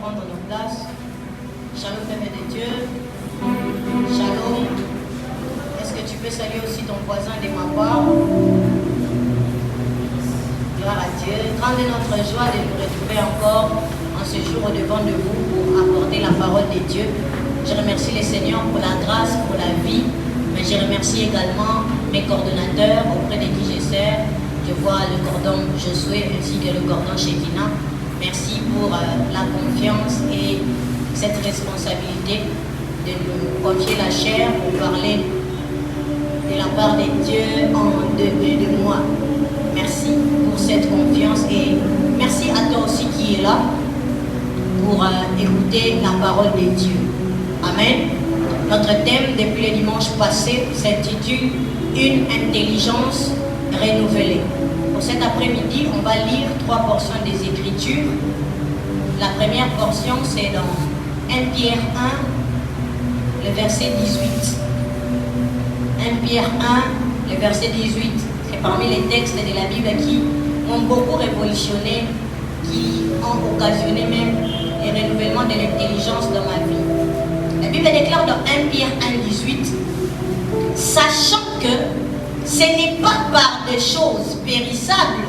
prendre nos places. Shalom, Père de Dieu. Shalom. Est-ce que tu peux saluer aussi ton voisin de ma part? Gloire à Dieu. Grande est notre joie de nous retrouver encore en ce jour au-devant de vous pour apporter la parole de Dieu. Je remercie le Seigneur pour la grâce, pour la vie, mais je remercie également mes coordonnateurs auprès de qui je sers. Je vois le cordon Josué ainsi que le cordon Shekinah. Merci pour la confiance et cette responsabilité de nous confier la chair pour parler de la part de Dieu en début de mois. Merci pour cette confiance et merci à toi aussi qui est là pour écouter la parole de Dieu. Amen. Notre thème depuis le dimanche passé s'intitule « Une intelligence renouvelée ». Pour cet après-midi, on va lire 3 portions des Écritures. La première portion, c'est dans 1 Pierre 1, le verset 18. 1 Pierre 1, le verset 18. C'est parmi les textes de la Bible qui ont beaucoup révolutionné, qui ont occasionné même le renouvellement de l'intelligence dans ma vie. La Bible déclare dans 1 Pierre 1, 18, sachant que ce n'est pas par des choses périssables,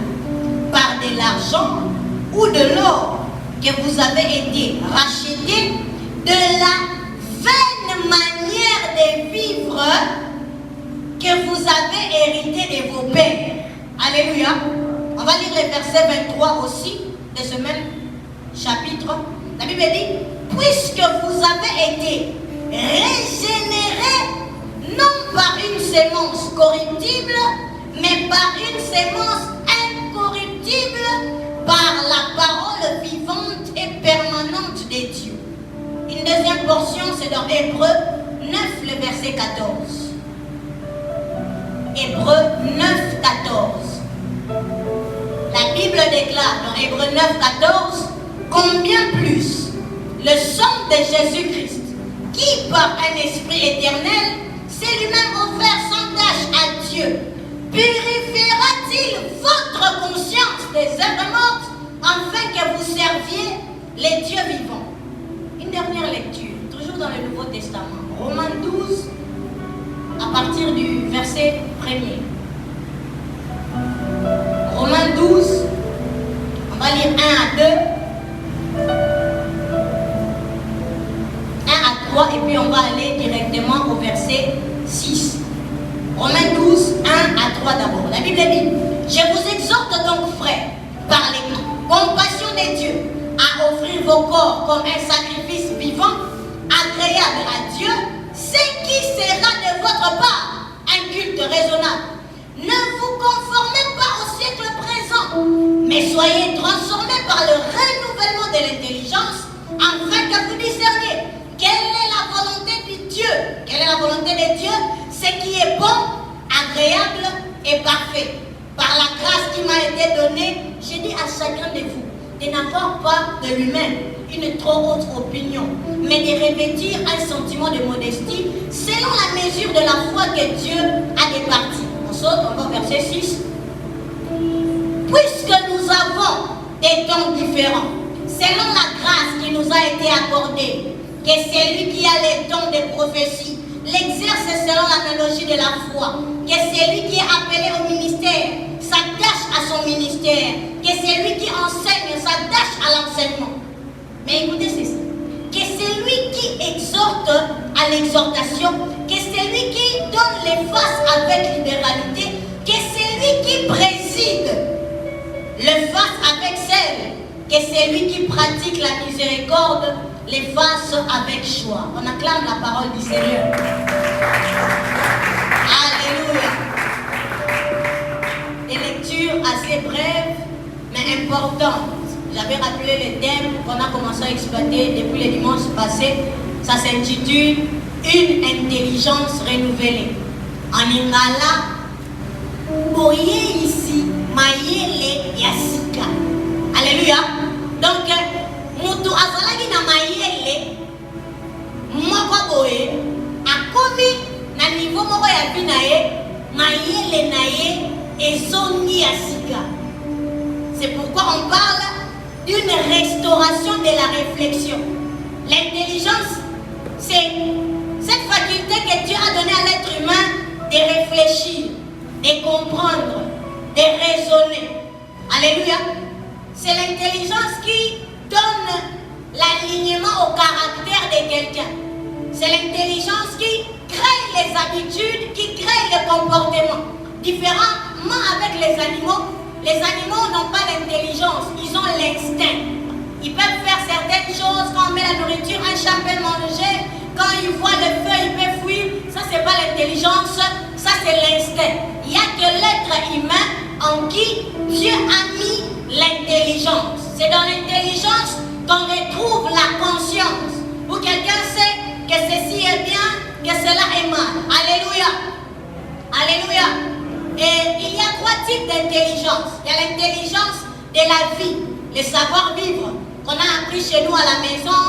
par de l'argent ou de l'or que vous avez été rachetés de la vaine manière de vivre que vous avez hérité de vos pères. Alléluia. On va lire le verset 23 aussi de ce même chapitre. La Bible dit, puisque vous avez été régénérés non par une sémence corruptible, mais par une sémence incorruptible, par la parole vivante et permanente de Dieu. Une deuxième portion, c'est dans Hébreux 9, le verset 14. Hébreux 9, 14. La Bible déclare dans Hébreux 9, 14, combien plus le sang de Jésus-Christ, qui par un esprit éternel s'est lui-même offert sans tâche à Dieu, purifiera-t-il votre conscience des œuvres mortes afin que vous serviez les dieux vivants? Une dernière lecture, toujours dans le Nouveau Testament, Romains 12, à partir du verset 1er. Romains 12, on va lire 1 à 2. 1 à 3 et puis on va aller directement au verset 6. Romains 12, 1 à 3 d'abord. La Bible dit, je vous exhorte donc, frères, par les compassions de Dieu, à offrir vos corps comme un sacrifice vivant, agréable à Dieu, ce qui sera de votre part un culte raisonnable. Ne vous conformez pas au siècle présent, mais soyez transformés par le renouvellement de l'intelligence, afin que vous discerniez quelle est la volonté de Dieu. Quelle est la volonté de Dieu? Ce qui est bon, agréable et parfait. Par la grâce qui m'a été donnée, je dis à chacun de vous de n'avoir pas de lui-même une trop haute opinion, mais de revêtir un sentiment de modestie selon la mesure de la foi que Dieu a départie. On saute, on va au verset 6. Puisque nous avons des dons différents, selon la grâce qui nous a été accordée, que celui qui a les dons de prophétie l'exerce selon l'analogie de la foi, que celui qui est appelé au ministère s'attache à son ministère, que celui qui enseigne s'attache à l'enseignement. Mais écoutez ceci, que celui qui exhorte à l'exhortation, que celui qui donne les faces avec libéralité, que celui qui préside le fasse avec zèle, que celui qui pratique la miséricorde les fasse avec joie. On acclame la parole du Seigneur. Alléluia. Des lectures assez brèves, mais importantes. J'avais rappelé le thème qu'on a commencé à exploiter depuis le dimanche passé. Ça s'intitule « Une intelligence renouvelée ». En Ingala, boye ici, mayele yasika. Alléluia. Donc, mutu azalaki na mayele moko boye akomi na niveau moko ya vie na ye, mayele na ye ezongi ya sika. C'est pourquoi on parle d'une restauration de la réflexion. quelqu'un. C'est l'intelligence qui crée les habitudes, qui crée le comportement. Différemment avec les animaux n'ont pas l'intelligence, ils ont l'instinct. Ils peuvent faire certaines choses, quand on met la nourriture, un chat peut manger, quand ils voient le feu, ils peuvent fuir. Ça, c'est pas l'intelligence, ça, c'est l'instinct. Il n'y a que l'être humain en qui Dieu a mis l'intelligence. C'est dans l'intelligence qu'on retrouve la conscience. Où quelqu'un sait que ceci est bien, que cela est mal. Alléluia. Alléluia. Et il y a 3 types d'intelligence. Il y a l'intelligence de la vie, le savoir-vivre qu'on a appris chez nous à la maison.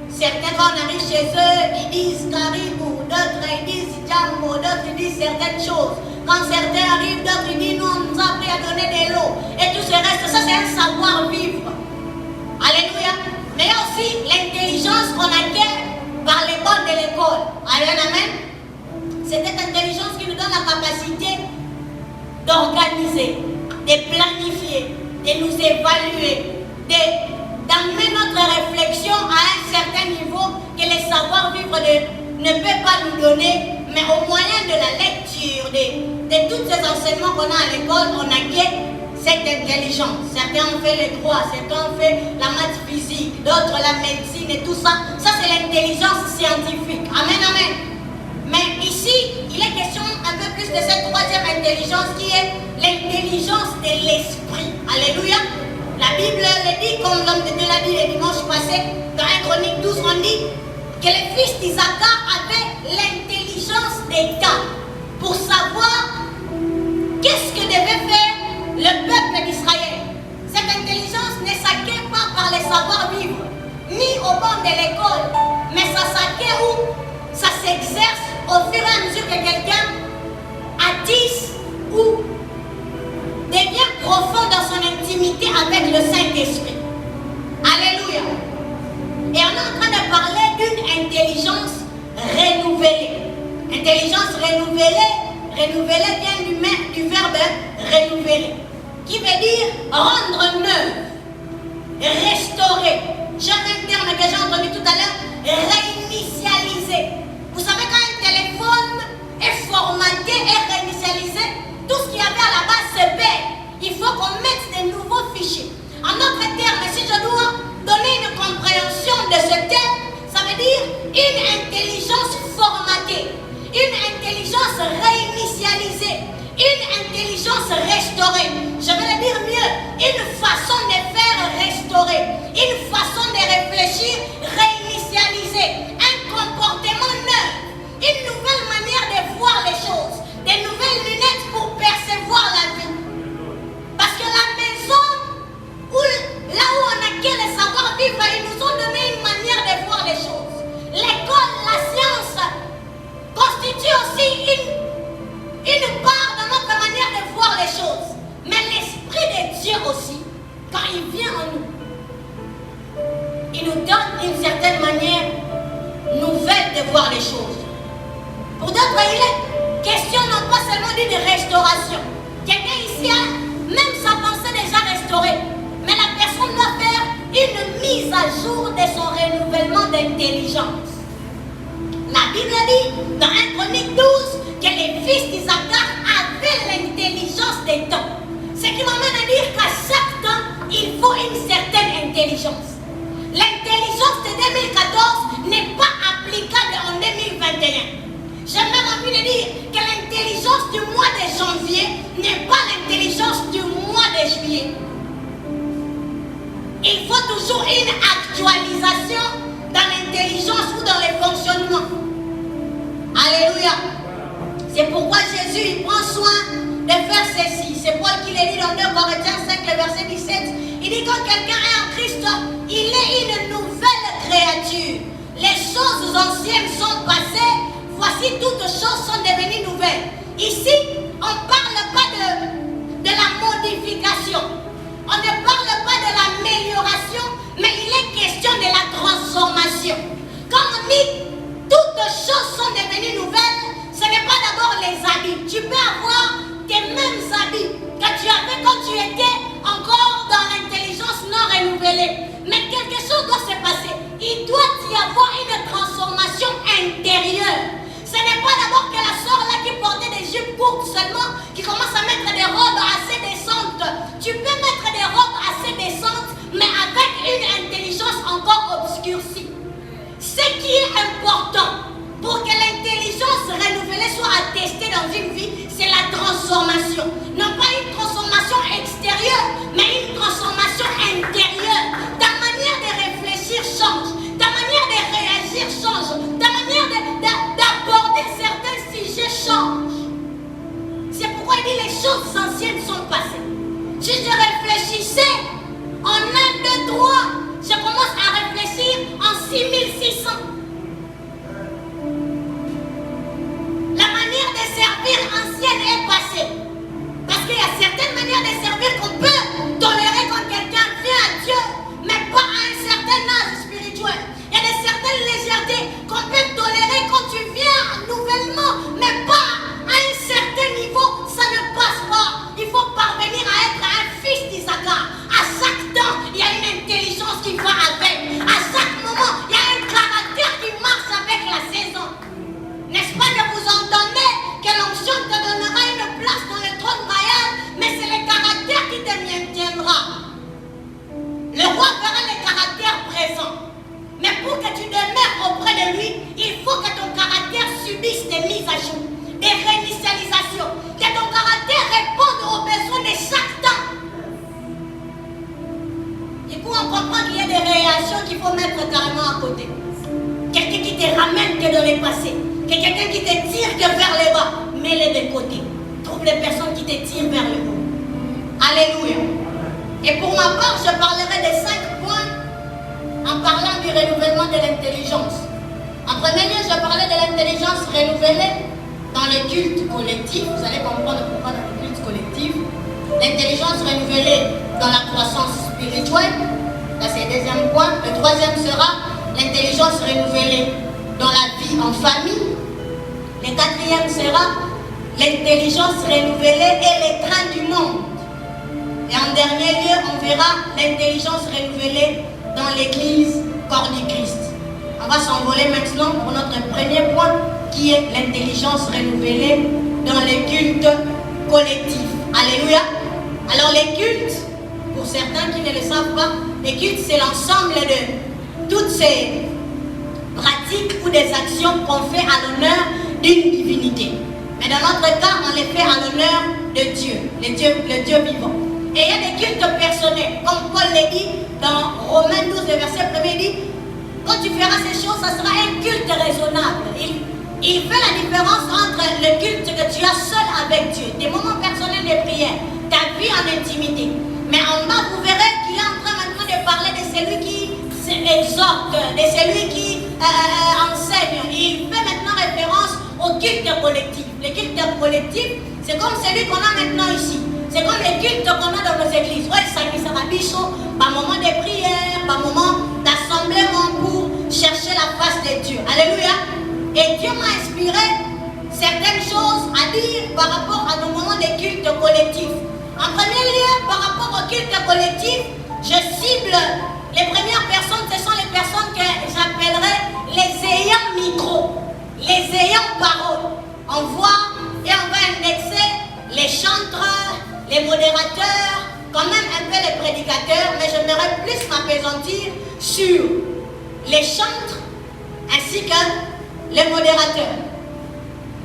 Certains, quand on arrive chez eux, ils disent caribou, d'autres ils disent jambo, d'autres ils disent certaines choses. Quand certains arrivent, d'autres ils disent nous, on nous a appris à donner de l'eau. Et tout ce reste, ça c'est un savoir-vivre. Alléluia. Mais il y a aussi l'intelligence qu'on acquiert par les bonnes de l'école. Amen, amen. C'est cette intelligence qui nous donne la capacité d'organiser, de planifier, de nous évaluer, d'amener notre réflexion à un certain niveau que le savoir-vivre ne peut pas nous donner, mais au moyen de la lecture, de tous ces enseignements qu'on a à l'école, on acquiert cette intelligence. Certains ont fait le droit, certains ont fait la maths physique, d'autres la médecine et tout ça. Ça, c'est l'intelligence scientifique. Amen, amen. Mais ici, il est question un peu plus de cette 3e intelligence qui est l'intelligence de l'esprit. Alléluia. La Bible le dit, comme l'homme de Dieu l'a dit le dimanche passé, dans 1 Chronique 12, on dit que les fils d'Isaac avaient l'intelligence d'État pour savoir qu'est-ce que devait faire le peuple d'Israël. Cette intelligence ne s'acquiert pas par les savoir-vivre, ni au banc de l'école, mais ça s'acquiert où? Ça s'exerce au fur et à mesure que quelqu'un attise ou devient profond dans son intimité avec le Saint-Esprit. Alléluia. Et on est en train de parler d'une intelligence renouvelée. Intelligence renouvelée vient du verbe renouveler, qui veut dire rendre neuf, restaurer. J'ai un terme que j'ai entendu tout à l'heure, réinitialiser. Vous savez, quand un téléphone est formaté et réinitialisé, tout ce qu'il y avait à la base se perd. Il faut qu'on mette de nouveaux fichiers. En d'autres termes, si je dois donner une compréhension de ce terme, ça veut dire une intelligence formatée, une intelligence réinitialisée, une intelligence restaurée. Je vais le dire mieux, une façon de faire restaurer, une façon de réfléchir réinitialisée, un comportement neuf, une nouvelle manière de voir les choses, des nouvelles lunettes pour percevoir la vie. Parce que la maison, là où on acquiert le savoir-vivre, ils nous ont donné une manière de voir les choses. L'école, la science, constitue aussi une part de notre manière de voir les choses. Mais l'Esprit de Dieu aussi, quand il vient en nous, il nous donne une certaine manière nouvelle de voir les choses. Pour d'autres, il est question non pas seulement d'une restauration. Quelqu'un ici a même sa pensée déjà restaurée. Mais la personne doit faire une mise à jour de son renouvellement d'intelligence. La Bible dit dans 1 Chronique 12 que les fils d'Isaac avaient l'intelligence des temps. Ce qui m'amène à dire qu'à chaque temps, il faut une certaine intelligence. L'intelligence de 2014 n'est pas applicable en 2021. J'ai même envie de dire que l'intelligence du mois de janvier n'est pas l'intelligence du mois de juillet. Il faut toujours une actualisation dans l'intelligence ou dans le fonctionnement. Alléluia. C'est pourquoi Jésus il prend soin de faire ceci. C'est Paul qui le dit dans 2 Corinthiens 5, le verset 17. Il dit quand quelqu'un est en Christ, il est une nouvelle créature. Les choses anciennes sont passées. Voici toutes choses sont devenues nouvelles. Ici, on ne parle pas de la modification. On ne parle pas de l'amélioration, mais il est question de la transformation. Quand on dit toutes choses sont devenues nouvelles, ce n'est pas d'abord les habits. Tu peux avoir tes mêmes habits que tu avais quand tu étais encore dans l'intelligence non renouvelée. Mais quelque chose doit se passer. Il doit y avoir une transformation seulement qui commence à mettre des robes assez décentes. Tu peux mettre des robes assez décentes, mais avec une intelligence encore obscurcie. Ce qui est important pour que l'intelligence renouvelée soit attestée dans une vie, c'est la transformation. Non pas une transformation extérieure, mais une transformation intérieure. Ta manière de réfléchir change, ta manière de réagir change, ta manière d'aborder certains sujets change. C'est pourquoi il dit les choses anciennes sont passées. Si je réfléchissais en 1, 2, 3, je commence à réfléchir en 6600. La manière de servir ancienne est passée. Parce qu'il y a certaines manières de servir qu'on peut tolérer quand quelqu'un vient à Dieu, mais pas à un certain âge spirituel. Il y a certaines légèretés qu'on peut tolérer quand tu viens nouvellement, mais pas à un certain niveau, ça ne passe pas. Il faut parvenir à être un fils d'Isaacar. À chaque temps, il y a une intelligence qui va avec. À chaque moment, il y a un caractère qui marche avec la saison. N'est-ce pas que vous entendez que l'onction te donnera une place dans le trône royal, mais c'est le caractère qui te maintiendra. Le roi verra le caractère présent. Mais pour que tu demeures auprès de lui, il faut que ton caractère subisse des mises à jour, des réinitialisations, que ton caractère réponde aux besoins de chaque temps. Du coup, on comprend qu'il y a des réactions qu'il faut mettre carrément à côté. Quelqu'un qui te ramène que dans le passé. Quelqu'un qui te tire que vers le bas. Mets-les de côté. Trouve les personnes qui te tirent vers le haut. Alléluia. Et pour ma part, je parlerai de 5 points en parlant du renouvellement de l'intelligence. En premier lieu, je parlais de l'intelligence renouvelée dans le culte collectif. Vous allez comprendre pourquoi dans le culte collectif. L'intelligence renouvelée dans la croissance spirituelle. Là, c'est le deuxième point. Le troisième sera l'intelligence renouvelée dans la vie en famille. Le quatrième sera l'intelligence renouvelée et les trains du monde. Et en dernier lieu, on verra l'intelligence renouvelée dans l'église corps du Christ. On va s'envoler maintenant pour notre premier point qui est l'intelligence renouvelée dans les cultes collectifs. Alléluia. Alors les cultes, pour certains qui ne le savent pas, les cultes c'est l'ensemble de toutes ces pratiques ou des actions qu'on fait à l'honneur d'une divinité. Mais dans notre cas, on les fait à l'honneur de Dieu, le Dieu vivant. Et il y a des cultes personnels, comme Paul l'a dit dans Romains 12, le verset 1er, il dit, quand tu feras ces choses, ça sera un culte raisonnable. Il fait la différence entre le culte que tu as seul avec Dieu, des moments personnels de prière, ta vie en intimité. Mais en bas, vous verrez qu'il est en train maintenant de parler de celui qui exhorte, de celui qui enseigne. Il fait maintenant référence au culte collectif. Le culte collectif, c'est comme celui qu'on a maintenant ici. C'est comme le culte qu'on a dans nos églises. Ouais, ça qui sera bichot, par moment de prière, par moment d'assemblement pour chercher la face de Dieu. Alléluia. Et Dieu m'a inspiré certaines choses à dire par rapport à nos moments de culte collectif. En premier lieu, par rapport au culte collectif, je cible les premières personnes, ce sont les personnes que j'appellerais les ayants micro, les ayants parole. On voit et on va indexer les chanteurs, les modérateurs, quand même un peu les prédicateurs, mais j'aimerais plus m'appesantir sur les chantres ainsi que les modérateurs.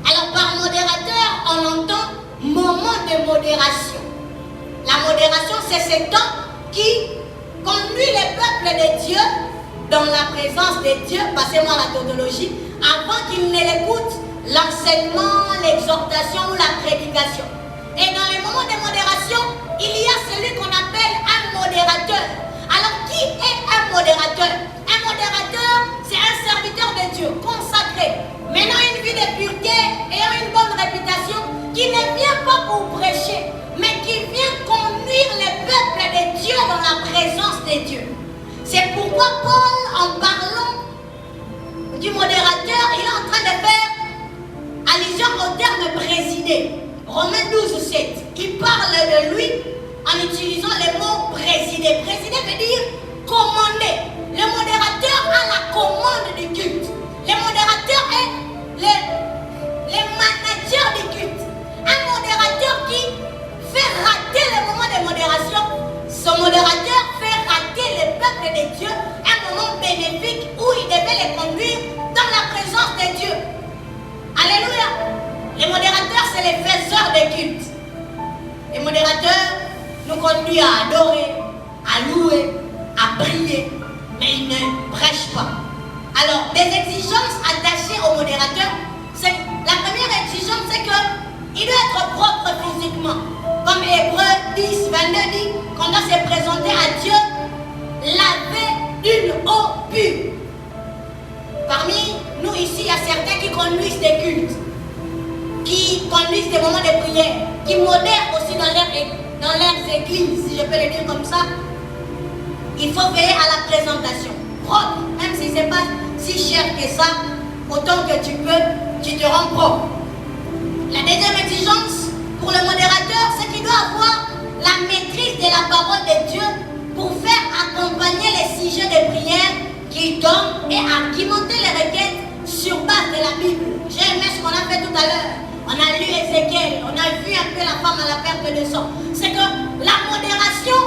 Alors par modérateur, on entend moment de modération. La modération, c'est ce temps qui conduit les peuples de Dieu dans la présence de Dieu, passez-moi la tautologie, avant qu'ils ne l'écoutent, l'enseignement, l'exhortation ou la prédication. Et dans les moments de modération, il y a celui qu'on appelle un modérateur. Alors qui est un modérateur? Un modérateur, c'est un serviteur de Dieu, consacré, menant une vie de pureté, ayant une bonne réputation, qui ne vient pas pour prêcher, mais qui vient conduire les peuples de Dieu dans la présence de Dieu. C'est pourquoi Paul, en parlant du modérateur, il est en train de faire allusion au terme présider. Romains 12, 7. Il parle de lui en utilisant le mot présider. Présider veut dire commander. Le modérateur a la commande du culte. Le modérateur est le manager du culte. Un modérateurs, c'est les faiseurs de culte. Les modérateurs nous conduisent à adorer, à louer, à prier, mais ils ne prêchent pas. Alors, des exigences attachées aux modérateurs, la première exigence, c'est qu'il doit être propre physiquement. Comme Hébreux 10, 22 dit qu'on doit se présenter à Dieu lavé d'une eau pure. Parmi nous ici, il y a certains qui conduisent des cultes, qui conduisent des moments de prière, qui modèrent aussi dans leurs églises, si je peux le dire comme ça. Il faut veiller à la présentation propre, même si ce n'est pas si cher que ça, autant que tu peux, tu te rends propre. La deuxième exigence pour le modérateur, c'est qu'il doit avoir la maîtrise de la parole de Dieu pour faire accompagner les sujets de prière qu'il donne et argumenter les requêtes sur base de la Bible. J'ai aimé ce qu'on a fait tout à l'heure. On a lu Ézéchiel, on a vu un peu la femme à la perte de sang. C'est que la modération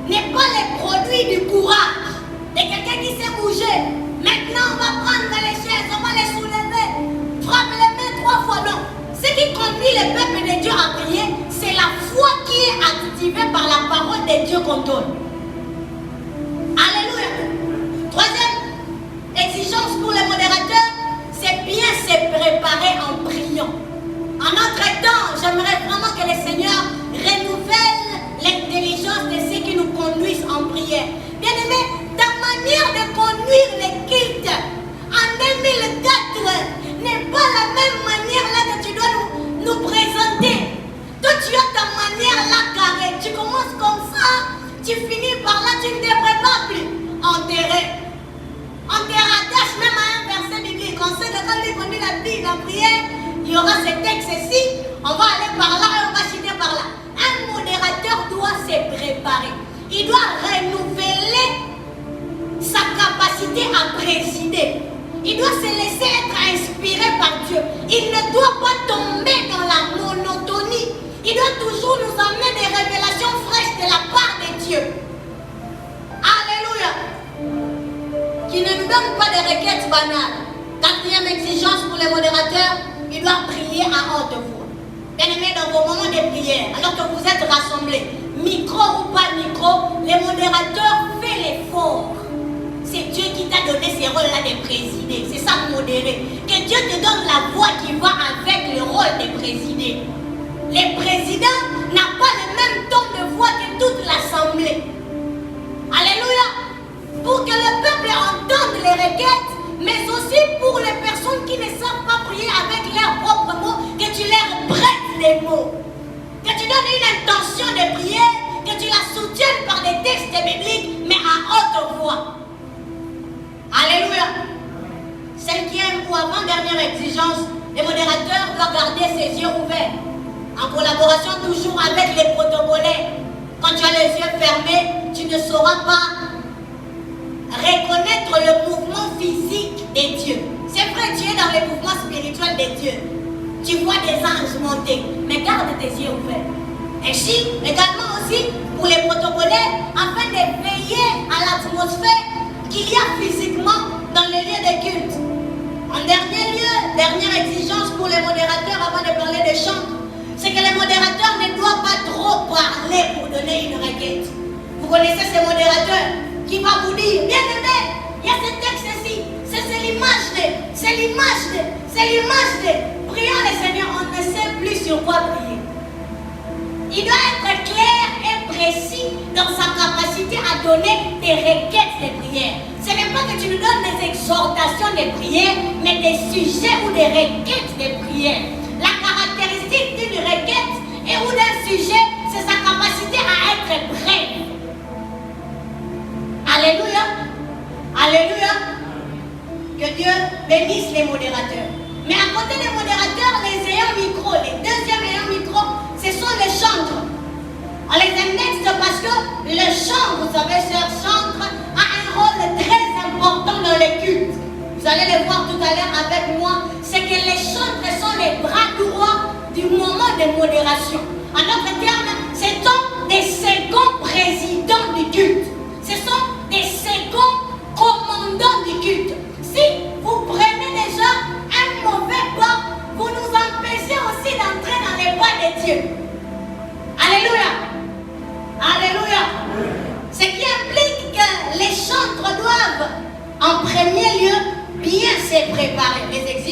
n'est pas le produit du courage de quelqu'un qui sait bouger. Maintenant, on va prendre les chaises, on va les soulever, frappe les mains 3 fois. Non. Ce qui conduit le peuple de Dieu à prier, c'est la foi qui est activée par la parole de Dieu qu'on donne. Alléluia. Troisième exigence pour les modérateurs, c'est bien se préparer en priant. En notre temps, j'aimerais vraiment que le Seigneur renouvelle l'intelligence de ceux qui nous conduisent en prière. Bien-aimé, ta manière de conduire les cultes en 2004 n'est pas la même manière là que tu dois nous présenter. Toi, tu as ta manière là carrée. Tu commences comme ça, tu finis par là, tu ne te prépares plus. Enterré. On te rattache même à un verset biblique. On sait que quand il conduit la prière, il y aura ce texte-ci, on va aller par là et on va citer par là. Un modérateur doit se préparer. Il doit renouveler sa capacité à présider. Il doit se laisser être inspiré par Dieu. Il ne doit pas tomber dans la monotonie. Il doit toujours nous amener des révélations fraîches de la part de Dieu. Alléluia. Qui ne nous donne pas des requêtes banales. Quatrième exigence pour les modérateurs, il doit prier à haute voix. Bien-aimés, dans vos moments de prière, alors que vous êtes rassemblés, micro ou pas micro, les modérateurs font l'effort. C'est Dieu qui t'a donné ces rôles-là de présider. C'est ça, modérer. Que Dieu te donne la voix qui va avec le rôle de présider. Les présidents n'ont pas le même ton de voix que toute l'assemblée. Alléluia. Pour que le peuple entende les requêtes, mais aussi pour les personnes qui ne savent pas prier avec leurs propres mots, que tu leur prêtes les mots. Que tu donnes une intention de prière, que tu la soutiennes par des textes bibliques, mais à haute voix. Alléluia. Cinquième ou avant-dernière exigence, le modérateur doit garder ses yeux ouverts, en collaboration toujours avec les protocolaires. Quand tu as les yeux fermés, tu ne sauras pas reconnaître le mouvement physique des dieux. C'est vrai, tu es dans les mouvements spirituels des dieux. Tu vois des anges monter, mais garde tes yeux ouverts. Ainsi, également aussi pour les protocolaires, afin de veiller à l'atmosphère qu'il y a physiquement dans les lieux de culte. En dernier lieu, dernière exigence pour les modérateurs avant de parler des chants, c'est que les modérateurs ne doivent pas trop parler pour donner une requête. Vous connaissez ces modérateurs qui va vous dire, bien aimé, il y a ce texte-ci, c'est l'image de, prions le Seigneur, on ne sait plus sur quoi prier. Il doit être clair et précis dans sa capacité à donner des requêtes de prière. Ce n'est pas que tu nous donnes des exhortations de prière, mais des sujets ou des requêtes de prière. La caractéristique d'une requête et ou d'un sujet, c'est sa capacité à être prêt. Alléluia. Alléluia. Que Dieu bénisse les modérateurs. Mais à côté des modérateurs, les ayants micro, les deuxièmes ayants micro, ce sont les chantres. On les indexe parce que le chant, vous savez, ce chantre a un rôle très important dans les cultes. Vous allez le voir tout à l'heure avec moi. C'est que les chantres sont les bras droits du moment de modération. En d'autres termes, ce sont des seconds présidents du culte. Ce sont des seconds commandants du culte. Si vous prenez déjà un mauvais pas, vous nous empêchez aussi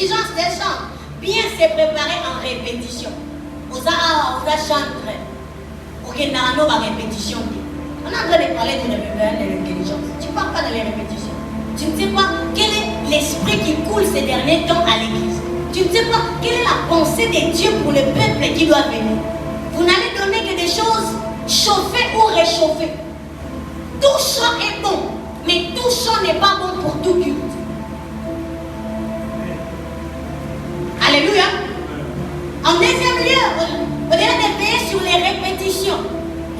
l'intelligence des chants, bien se préparer en répétition. Vous avez chanté. Ok, nous avons répétition. On est en train de parler de l'intelligence. Tu ne parles pas de la répétition. Tu ne sais pas quel est l'esprit qui coule ces derniers temps à l'église. Tu ne sais pas quelle est la pensée de Dieu pour le peuple qui doit venir. Vous n'allez donner que des choses chauffées ou réchauffées. Tout chant est bon, mais tout chant n'est pas bon pour tout culte. Alléluia. En deuxième lieu, vous devez veiller sur les répétitions,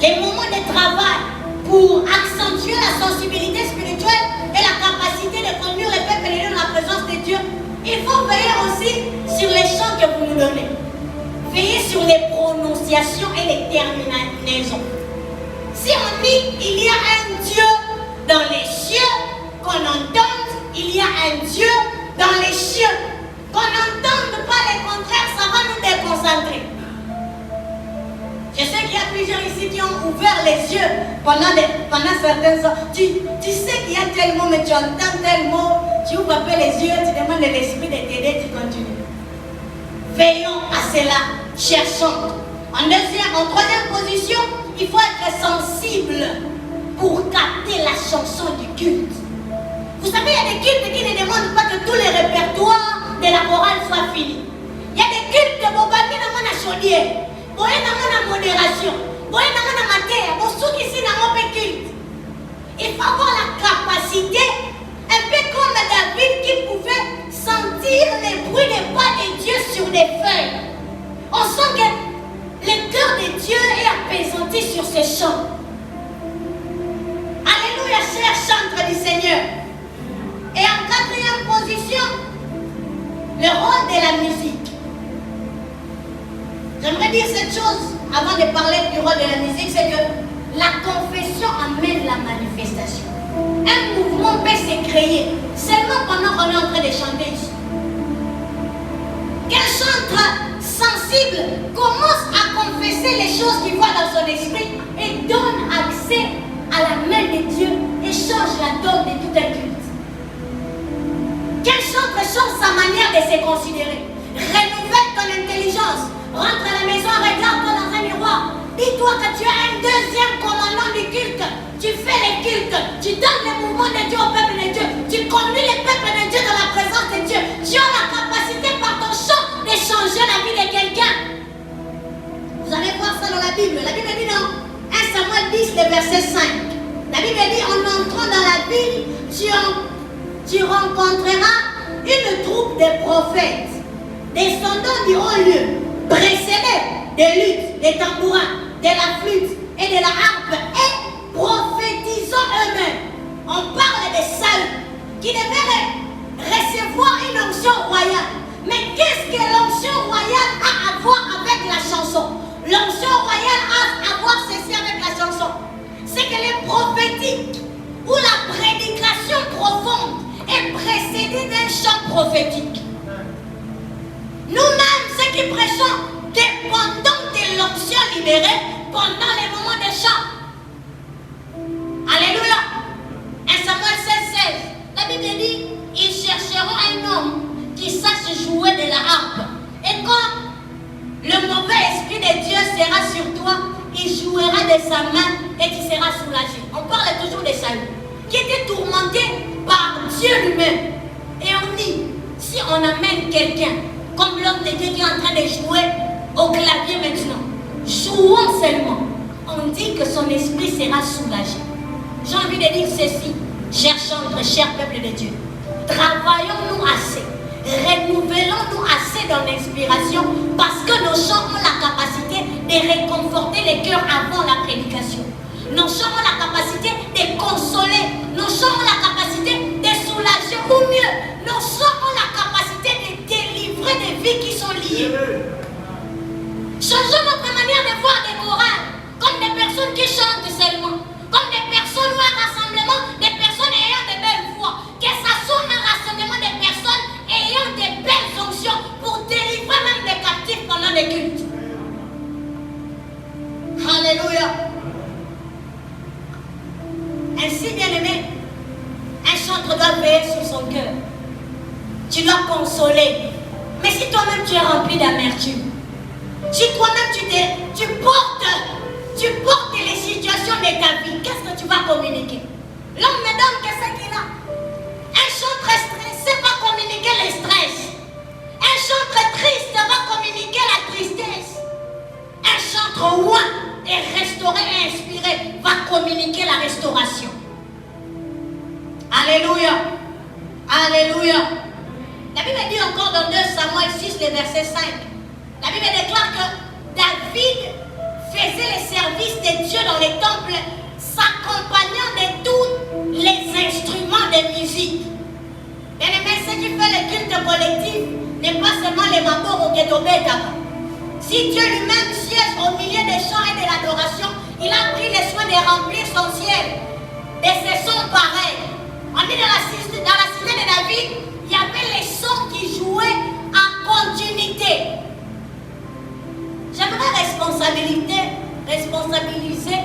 les moments de travail pour accentuer la sensibilité spirituelle et la capacité de conduire le peuple de Dieu dans la présence de Dieu. Il faut veiller aussi sur les chants que vous nous donnez. Veillez sur les prononciations et les terminaisons. Si on dit il y a un Dieu dans les cieux, qu'on entende il y a un Dieu dans les cieux. Qu'on n'entende pas les contraires, ça va nous déconcentrer. Je sais qu'il y a plusieurs ici qui ont ouvert les yeux pendant certains ans. Tu sais qu'il y a tel mot, mais tu entends tel mot, tu ouvres un peu les yeux, tu demandes à l'esprit de t'aider, tu continues. Veillons à cela, cherchons. En troisième position, il faut être sensible pour capter la chanson du culte. Vous savez, il y a des cultes qui ne demandent pas que tous les répertoires de la chorale soient finis. Il y a des cultes de Bobaki dans mon chaudière. Vous voyez dans mon modération. Vous voyez dans mon matière. Vous savez ici dans mon culte. Il faut avoir la capacité, un peu comme David qui pouvait sentir les bruits des pas de Dieu sur des feuilles. On sent que le cœur de Dieu est apaisanti sur ces chants. Alléluia, chers chantres du Seigneur. Et en quatrième position, le rôle de la musique. J'aimerais dire cette chose avant de parler du rôle de la musique, c'est que la confession amène la manifestation. Un mouvement peut se créer seulement pendant qu'on est en train de chanter ici. Quel chantre sensible commence à confesser les choses qu'il voit dans son esprit et donne accès à la main de Dieu et change la donne de tout un culte. Quel chantre change sa manière de se considérer. Renouvelle ton intelligence. Rentre à la maison, regarde-toi dans un miroir. Dis-toi que tu as un deuxième commandant du culte. Tu fais les cultes. Tu donnes les mouvements de Dieu au peuple de Dieu. Tu conduis le peuple de Dieu dans la présence de Dieu. Tu as la capacité par ton chant de changer la vie de quelqu'un. Vous allez voir ça dans la Bible. La Bible dit dans 1 Samuel 10, le verset 5. La Bible dit, en entrant dans la ville, tu rencontreras une troupe de prophètes descendant du haut lieu, précédés de luttes, des tambourins, de la flûte et de la harpe, et prophétisant eux-mêmes. On parle de Saül qui devait recevoir une onction royale. Mais qu'est-ce que l'onction royale a à voir avec la chanson? L'onction royale a à voir ceci avec la chanson. C'est que les prophétiques ou la prédication profonde est précédée d'un chant prophétique. Nous-mêmes, ceux qui prêchons, dépendons de l'onction libérée pendant les moments de chant. Alléluia. 1 Samuel 16, 16. La Bible dit, ils chercheront un homme qui sache jouer de la harpe. Et quand le mauvais esprit de Dieu sera sur toi, il jouera de sa main et tu seras soulagé. On parle toujours de Saül, qui était tourmenté par Dieu lui-même. Et on dit, si on amène quelqu'un, comme l'homme de Dieu qui est en train de jouer au clavier maintenant, jouons seulement, on dit que son esprit sera soulagé. J'ai envie de dire ceci, chers chantres, chers peuple de Dieu, travaillons-nous assez, renouvelons-nous assez dans l'inspiration, parce que nos chants ont la capacité de réconforter les cœurs avant la prédication. Nos chants ont la capacité de consoler, nos chants ont la capacité de soulager, ou mieux, nos chants ont la capacité de délivrer des vies qui sont liées. Changeons notre manière de voir des chorales comme des personnes qui chantent seulement, comme des personnes ou un rassemblement des personnes ayant de belles voix, que ça soit un rassemblement des personnes ayant de belles fonctions pour délivrer même des captifs pendant les cultes. Alléluia. Ainsi, bien-aimé, un chantre doit veiller sur son cœur. Tu dois consoler. Mais si toi-même tu es rempli d'amertume, si toi-même tu portes les situations de ta vie, qu'est-ce que tu vas communiquer? L'homme ne donne que ce qu'il a. Un chantre stressé va communiquer le stress. Un chantre triste va communiquer la tristesse. Un chantre roi et restauré et inspiré va communiquer la restauration. Alléluia. Alléluia. La Bible dit encore dans 2 Samuel 6, le verset 5. La Bible déclare que David faisait les services de Dieu dans les temples, s'accompagnant de tous les instruments de musique. Bien aimé, ce qui fait le culte collectif n'est pas seulement les mambos ou ketobeta. Si Dieu lui-même siège au milieu des chants et de l'adoration, il a pris le soin de remplir son ciel de ces sons pareils. On dit dans la cité de David, il y avait les sons qui jouaient en continuité. J'aimerais responsabiliser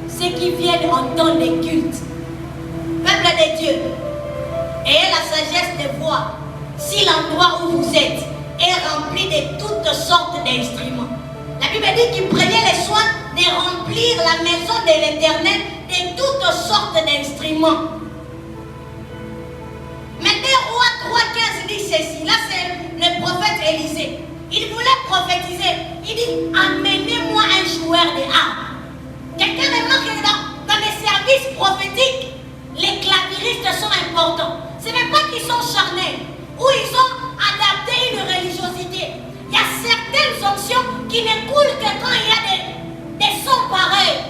ceux qui viennent en temps de culte. Peuple de Dieu, ayez la sagesse de voir si l'endroit où vous êtes est rempli de toutes sortes d'instruments. La Bible dit qu'il prenait le soin de remplir la maison de l'Éternel de toutes sortes d'instruments. Maintenant, Roi 3,15 dit ceci. Là, c'est le prophète Élisée. Il voulait prophétiser. Il dit, amenez-moi un joueur de harpe. Quelqu'un remarque que dans les services prophétiques, les claviristes sont importants. Ce n'est pas qu'ils sont charnels ou ils ont adapté une religiosité. Il y a certaines onctions qui ne coulent que quand il y a des sons pareils.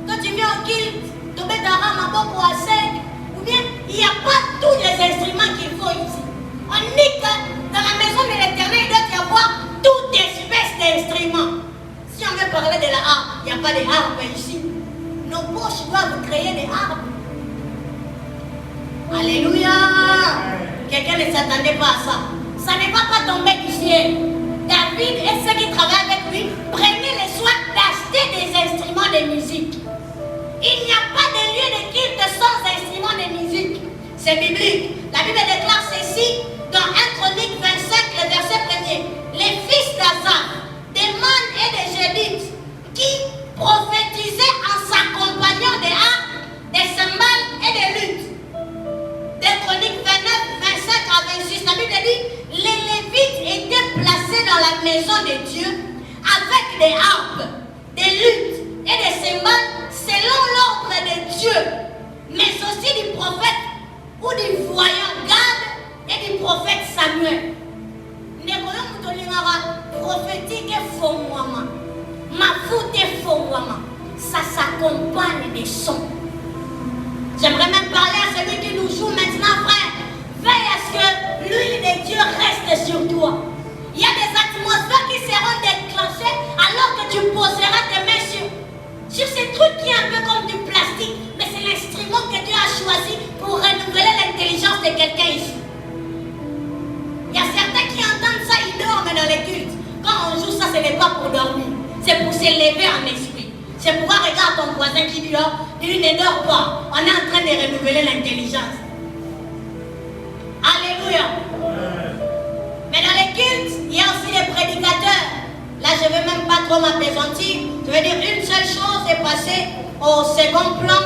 Quand tu viens au culte, tu mets ta rame à beaucoup à sec, ou bien il n'y a pas tous les instruments qu'il faut ici. On dit que dans la maison de l'Éternel, il doit y avoir toute espèce d'instruments. Si on veut parler de la harpe, il n'y a pas de harpe ici. Nos poches doivent créer des harpes. Alléluia. Quelqu'un ne s'attendait pas à ça. Ça ne va pas tomber du ciel. David et ceux qui travaillent avec lui prenaient le soin d'acheter des instruments de musique. Il n'y a pas de lieu de culte sans instruments de musique. C'est biblique. La Bible déclare ceci dans 1 Chronique 25, le verset 1er. Les fils d'Azaph, des Man et des Jédites, qui prophétisaient en s'accompagnant des harpes, des cymbales et des luttes. 2 Chroniques 29, 25 à 26, la Bible dit, les Lévites étaient placés dans la maison de Dieu avec des harpes, des luttes et des cymbales selon l'ordre de Dieu, mais aussi du prophète ou du voyant Gad et du prophète Samuel. Prophétique et faux moi, ma foute est faux moi, ça s'accompagne des sons. J'aimerais même parler à celui qui nous joue maintenant, frère. Veille à ce que l'huile de Dieu reste sur toi. Il y a des atmosphères qui seront déclenchées alors que tu poseras tes mains sur ces trucs qui est un peu comme du plastique, mais c'est l'instrument que Dieu a choisi pour renouveler l'intelligence de quelqu'un ici. Il y a certains qui entendent ça, ils dorment dans les cultes. Quand on joue ça, ce n'est pas pour dormir, c'est pour s'élever en esprit. C'est pour regarder ton voisin qui dort, il ne dort pas. On est en train de renouveler l'intelligence. Alléluia. Mais dans les cultes, il y a aussi les prédicateurs. Là, je ne vais même pas trop m'appesantir. Je veux dire, une seule chose est passée au second plan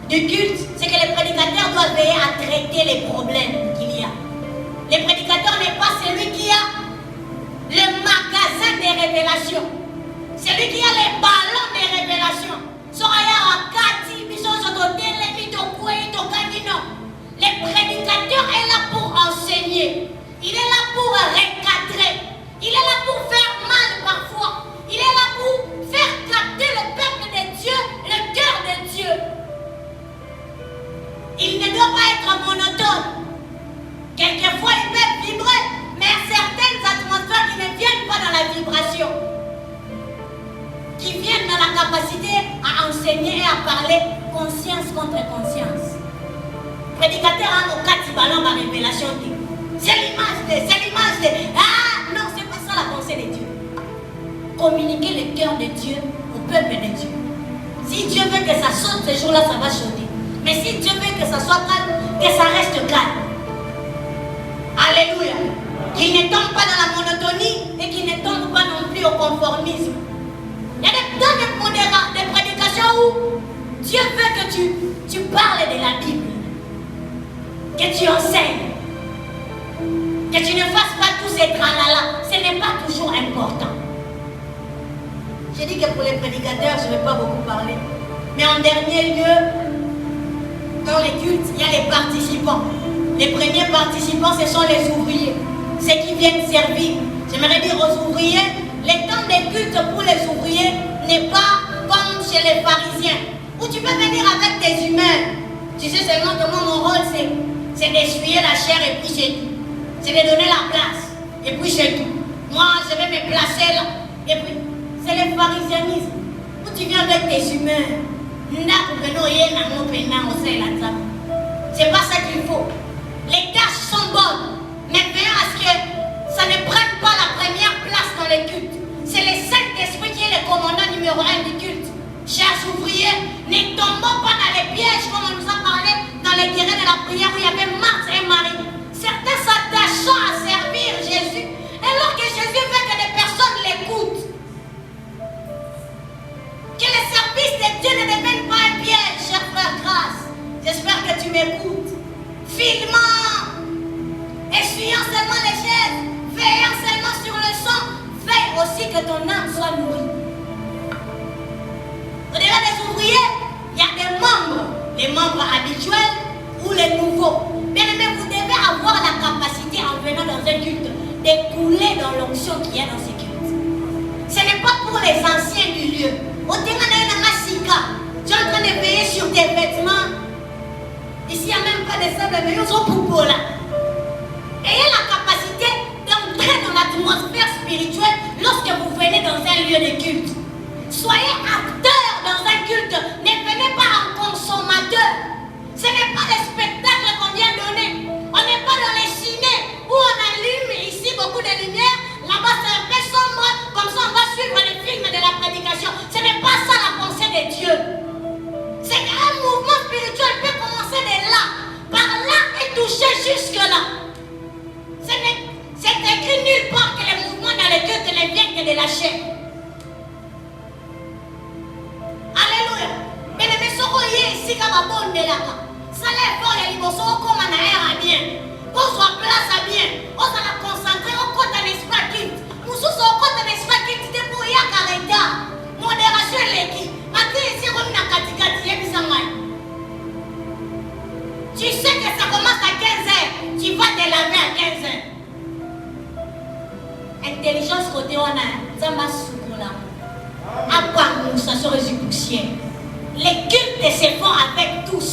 du culte, c'est que les prédicateurs doivent veiller à traiter les problèmes qu'il y a. Le prédicateur n'est pas celui qui a le magasin des révélations. Celui qui a les ballons des révélations. Le prédicateur est là pour enseigner. Il est là pour recadrer. Il est là pour faire mal parfois. Il est là pour faire capter le peuple de Dieu, le cœur de Dieu. Il ne doit pas être monotone. Quelquefois, il peut vibrer, mais il y a certaines atmosphères qui ne viennent pas dans la vibration, qui viennent dans la capacité à enseigner et à parler conscience contre conscience. Prédicateur a nos 4 ballons dans la révélation. C'est l'image de. Ah non, c'est pas ça la pensée de Dieu. Communiquer le cœur de Dieu au peuple de Dieu. Si Dieu veut que ça saute ce jour-là, ça va sauter. Mais si Dieu veut que ça soit calme, que ça reste calme. Alléluia. qui ne tombent pas dans la monotonie et qui ne tombent pas non plus au conformisme. Il y a des prédications où Dieu veut que tu parles de la Bible, que tu enseignes, que tu ne fasses pas tous ces tralala. Ce n'est pas toujours important. J'ai dit que pour les prédicateurs, je ne vais pas beaucoup parler. Mais en dernier lieu, dans les cultes, il y a les participants. Les premiers participants, ce sont les ouvriers, ceux qui viennent servir. J'aimerais dire aux ouvriers, les temps de culte pour les ouvriers n'est pas comme chez les pharisiens, où tu peux venir avec tes humains. Tu sais seulement que moi, mon rôle, c'est d'essuyer la chair et puis c'est tout. C'est de donner la place et puis c'est tout. Moi, je vais me placer là. Et puis, c'est le pharisianisme, où tu viens avec tes humains. C'est pas ça qu'il faut. Les tâches sont bonnes, mais veillons à ce que ça ne prenne pas la première place dans les cultes. C'est le Saint-Esprit qui est le commandant numéro 1 du culte. Chers ouvriers, ne tombons pas dans les pièges comme on nous a parlé dans les guerres de la prière où il y avait Marthe et Marie. Certains s'attachant à servir Jésus, alors que Jésus veut que des personnes l'écoutent. Que le service de Dieu ne devienne pas un piège, cher frère Grâce. J'espère que tu m'écoutes. Filmant, essuyant seulement les chaises, veillant seulement sur le sang, veille aussi que ton âme soit nourrie. Au-delà des ouvriers, il y a des membres, les membres habituels ou les nouveaux. Bien aimé, vous devez avoir la capacité en venant dans un culte d'écouler dans l'onction qu'il y a dans ces cultes. Ce n'est pas pour les anciens du lieu. Tu es en train de veiller sur tes vêtements. Ici, il n'y a même pas de sable, mais ils ont pour là. Ayez la capacité d'entrer dans l'atmosphère spirituelle lorsque vous venez dans un lieu de culte. Soyez acteur dans un culte. Ne venez pas en consommateur. Ce n'est pas le spectacle qu'on vient donner. On n'est pas dans les ciné où on allume ici beaucoup de lumière. Là-bas, c'est un peu sombre. Comme ça, on va suivre les films de la prédication. Ce n'est pas ça la pensée de Dieu. C'est qu'un mouvement spirituel peut commencer de là, par là et toucher jusque-là. C'est écrit nulle part que les mouvements dans le culte ne viennent que de la chair. Alléluia. Mais les messieurs, ici, comme un bon de là. Ça lève fort et il faut comme un air à bien. On soit place à bien. On s'en a concentré au côté de l'espace quitte. Nous sommes au côté de l'espace quitte. C'était pour y avoir modération et l'équipe. Tu sais que ça commence à 15h. Tu vas te laver à 15h. Intelligence côté on a. Ça m'a soukou là. Après nous, ça sera du poussière. Les cultes se font avec tous.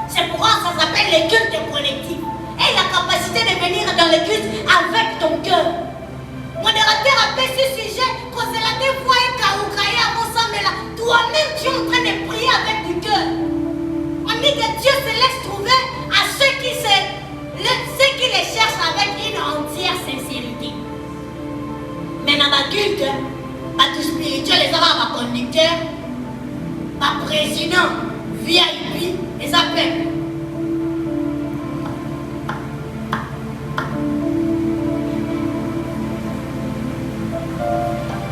C'est pourquoi ça s'appelle les cultes collectifs. Et la capacité de venir dans le culte avec ton cœur. Modérateur a fait ce sujet, quand c'est la voix et Kaoukaï avant ça, mais là, toi-même tu es en train de prier avec du cœur. On dit que Dieu se laisse trouver à ceux qui les cherchent avec une entière sincérité. Mais dans la culte, pas tout spirituel, les hommes à conducteur, pas président, VIP, les appels.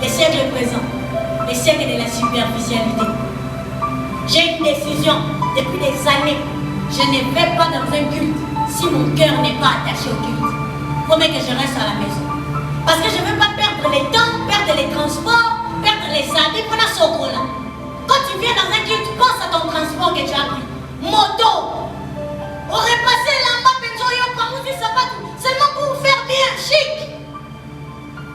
Les siècles présents, les siècles de la superficialité. J'ai une décision depuis des années. Je ne vais pas dans un culte si mon cœur n'est pas attaché au culte. Il faut que je reste à la maison. Parce que je ne veux pas perdre le temps, perdre les transports, perdre les habits pour la socola. Quand tu viens dans un culte, tu penses à ton transport que tu as pris. Moto. On repassait là-bas, seulement pour vous faire bien, chic.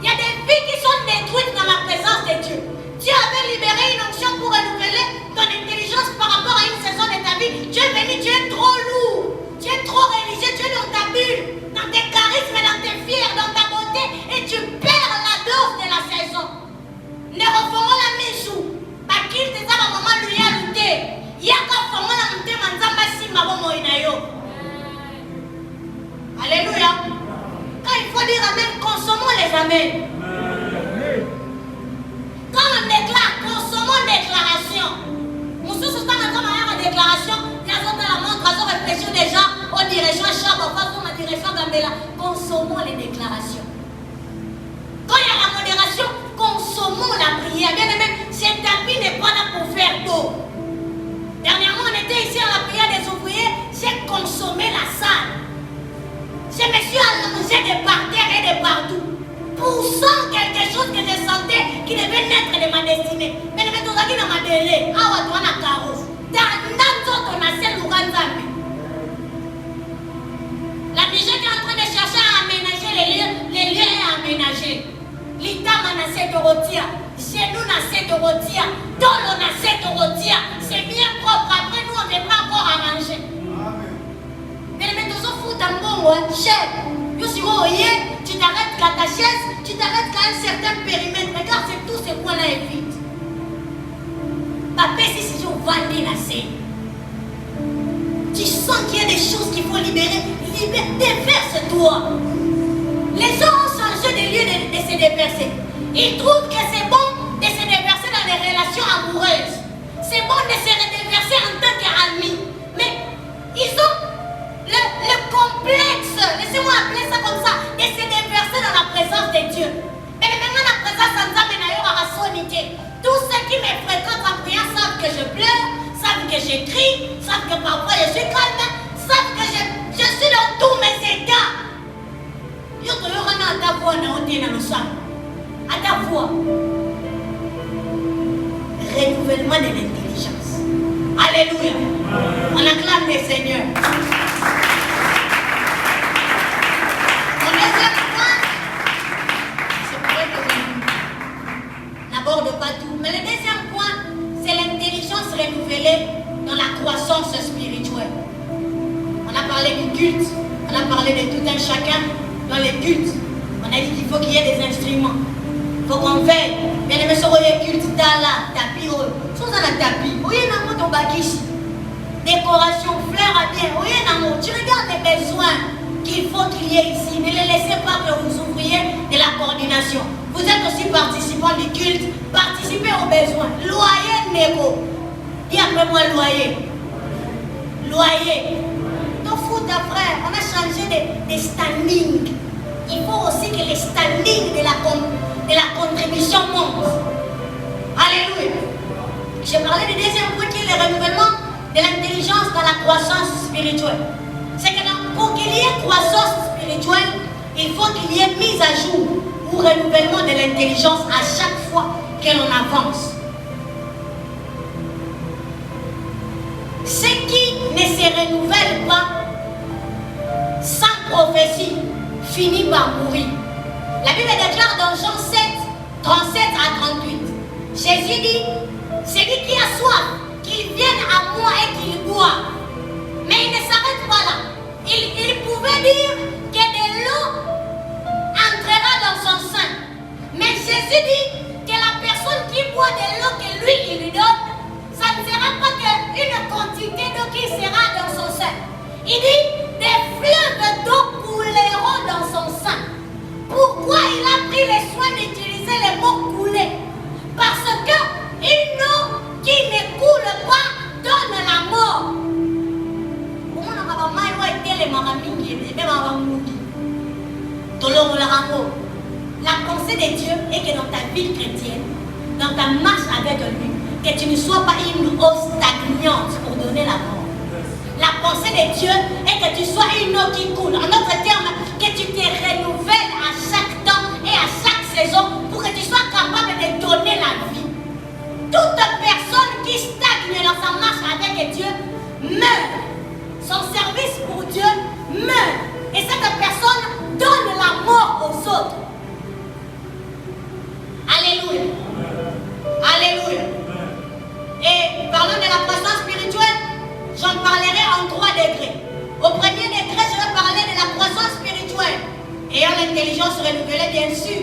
Il y a des vies qui sont détruites dans la présence de Dieu. Dieu avait libéré une onction pour renouveler ton intelligence par rapport à une saison de ta vie. Tu es venu, tu es trop lourd. Tu es trop religieux, tu es dans ta bulle, dans tes charismes, dans tes fiers, dans ta beauté. Et tu perds la dose de la saison. Ne referons la mise où. Parce qu'il te dit à maman lui a lutté. Il y a qu'à faire la montée, manzamba si ma maman inayo. Alléluia. Quand il faut dire amen, consommons les amens. Quand on déclare, consommons déclaration. Nous sommes en déclaration, il y a la montre, ils ont réfléchi déjà aux directions Chab, en face de ma direction Gambela. Consommons les déclarations. Quand il y a la modération, consommons la prière. Bien aimé, cet tapis n'est pas là pour faire d'eau. Dernièrement, on était ici à la prière des ouvriers, j'ai consommé la salle. Je me suis allongé de par terre et de partout. Poussant quelque chose que je sentais qui devait naître de ma destinée. Mais ne me tourne pas dans ma délai. Ah, ouais, toi, on a carreau. La Bichette est en train de chercher à aménager les lieux est aménagé. L'Itama n'a cette rotia, chez nous n'a cette rotia, Tolo n'a cette rotia. C'est bien propre, après nous on ne peut pas encore arranger. Mais les méthodes sont foutent en bon, chef. Tu t'arrêtes qu'à ta chaise, tu t'arrêtes qu'à un certain périmètre. Regarde, c'est tout ce point-là est vide. Papa, si je vendais la scène, tu sens qu'il y a des choses qu'il faut libérer. Déverse-toi. Les gens ont changé de lieu de se déverser. Ils trouvent que c'est bon de se déverser dans les relations amoureuses. C'est bon de se déverser en tant qu'amis. Mais ils ont le complexe, laissez-moi appeler ça comme ça, de se déverser dans la présence de Dieu. Mais maintenant la présence de Dieu à sonité. Tous ceux qui me fréquentent en priant savent que je pleure, savent que je crie, savent que parfois je suis calme, savent que je suis dans tous mes états. Yo te lo rana à ta voix dans le sang. À ta voix. Renouvellement de l'intelligence. Alléluia. On acclame le Seigneur. Mon deuxième point, c'est vrai que je n'aborde pas tout, mais le deuxième point, c'est l'intelligence renouvelée dans la croissance spirituelle. On a parlé du culte, on a parlé de tout un chacun. Dans les cultes, on a dit qu'il faut qu'il y ait des instruments. Il faut qu'on veille. Bien aimé, sur les cultes, là, tapis, sans un tapis, oui, non, ton bakishi. Décoration, fleurs à bien, oui, non, tu regardes les besoins qu'il faut qu'il y ait ici. Ne les laissez pas que vous ouvriez de la coordination. Vous êtes aussi participants du culte, participez aux besoins. Loyer, négo. Dis après moi, loyer. Loyer. Ton fou, ta frère, on a changé de standing. Il faut aussi que les standings de la contribution montent. Alléluia. J'ai parlé du deuxième point qui est le renouvellement de l'intelligence dans la croissance spirituelle. C'est que pour qu'il y ait croissance spirituelle, il faut qu'il y ait mise à jour ou renouvellement de l'intelligence à chaque fois que l'on avance. Ce qui ne se renouvelle pas sans prophétie finit par mourir. La Bible déclare dans Jean 7, 37 à 38. Jésus dit, celui qui a soif, qu'il vienne à moi et qu'il boit. Mais il ne s'arrête pas là. Il pouvait dire que de l'eau entrera dans son sein. Mais Jésus dit que la personne qui boit de l'eau que lui il lui donne, ça ne sera pas qu'une quantité d'eau qui sera dans son sein. Il dit, des fleuves d'eau couleront dans son sein. Pourquoi il a pris le soin d'utiliser le mot couler? Parce que une eau qui ne coule pas donne la mort. La pensée de Dieu est que dans ta vie chrétienne, dans ta marche avec lui, que tu ne sois pas une eau stagnante pour donner la mort. La pensée de Dieu est que tu sois une eau qui coule. En d'autres termes, que tu te renouvelles à chaque temps et à chaque saison pour que tu sois capable de donner la vie. Toute personne qui stagne dans sa marche avec Dieu meurt. Son service pour Dieu meurt. Et cette personne donne la mort aux autres. Alléluia. Alléluia. Et parlant de la croissance spirituelle, j'en parlerai en 3 degrés. Au premier degré, je vais parler de la croissance spirituelle. Ayant l'intelligence renouvelée, bien sûr,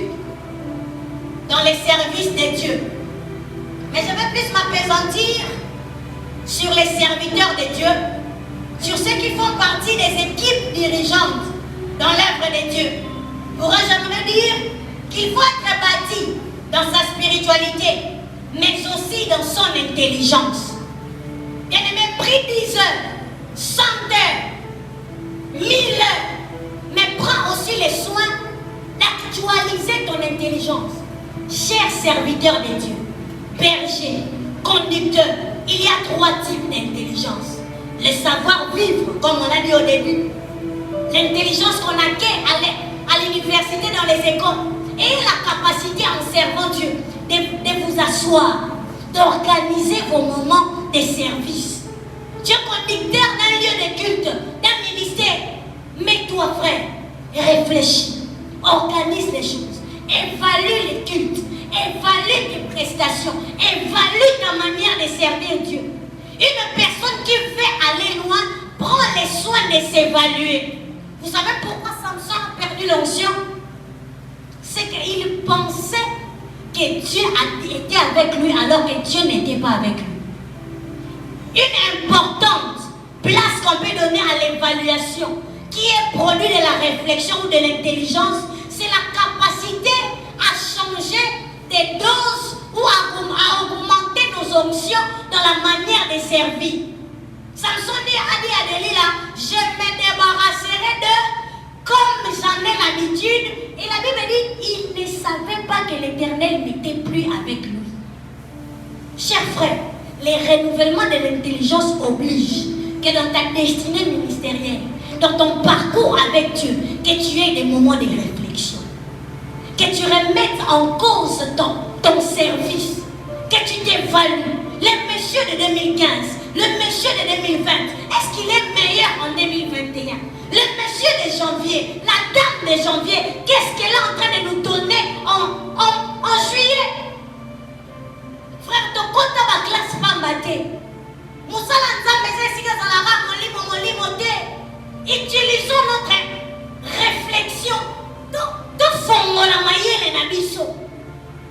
dans les services de Dieu. Mais je vais plus m'appesantir sur les serviteurs de Dieu, sur ceux qui font partie des équipes dirigeantes dans l'œuvre de Dieu. Pour eux, j'aimerais dire qu'il faut être bâti dans sa spiritualité, mais aussi dans son intelligence. Bien aimé, prie 10 heures, 100 heures, 1000 heures, mais prends aussi les soins actualiser ton intelligence. Chers serviteurs de Dieu, berger, conducteur, il y a 3 types d'intelligence. Le savoir-vivre, comme on a dit au début. L'intelligence qu'on acquiert à l'université, dans les écoles. Et la capacité en servant Dieu de vous asseoir, d'organiser vos moments de service. Tu es conducteur d'un lieu de culte, d'un ministère. Mets-toi, frère, et réfléchis. Organise les choses. Évalue les cultes. Évalue tes prestations. Évalue ta manière de servir Dieu. Une personne qui veut aller loin prend les soins de s'évaluer. Vous savez pourquoi Samson a perdu l'onction? C'est qu'il pensait que Dieu était avec lui alors que Dieu n'était pas avec lui. Une importante place qu'on peut donner à l'évaluation, qui est produit de la réflexion ou de l'intelligence, c'est la capacité à changer des doses ou à augmenter nos options dans la manière de servir. Samson a dit à Delilah, je me débarrasserai d'eux comme j'en ai l'habitude. Et la Bible dit, il ne savait pas que l'Éternel n'était plus avec lui. Chers frères, les renouvellements de l'intelligence obligent que dans ta destinée ministérielle, dans ton parcours avec Dieu, que tu aies des moments de réflexion, que tu remettes en cause ton service, que tu t'évalues. Le monsieur de 2015, le monsieur de 2020, est-ce qu'il est meilleur en 2021? Le monsieur de janvier, la dame de janvier, qu'est-ce qu'elle est en train de nous donner en juillet? Frère, ton compte à ma classe pas maté. Utilisons notre réflexion.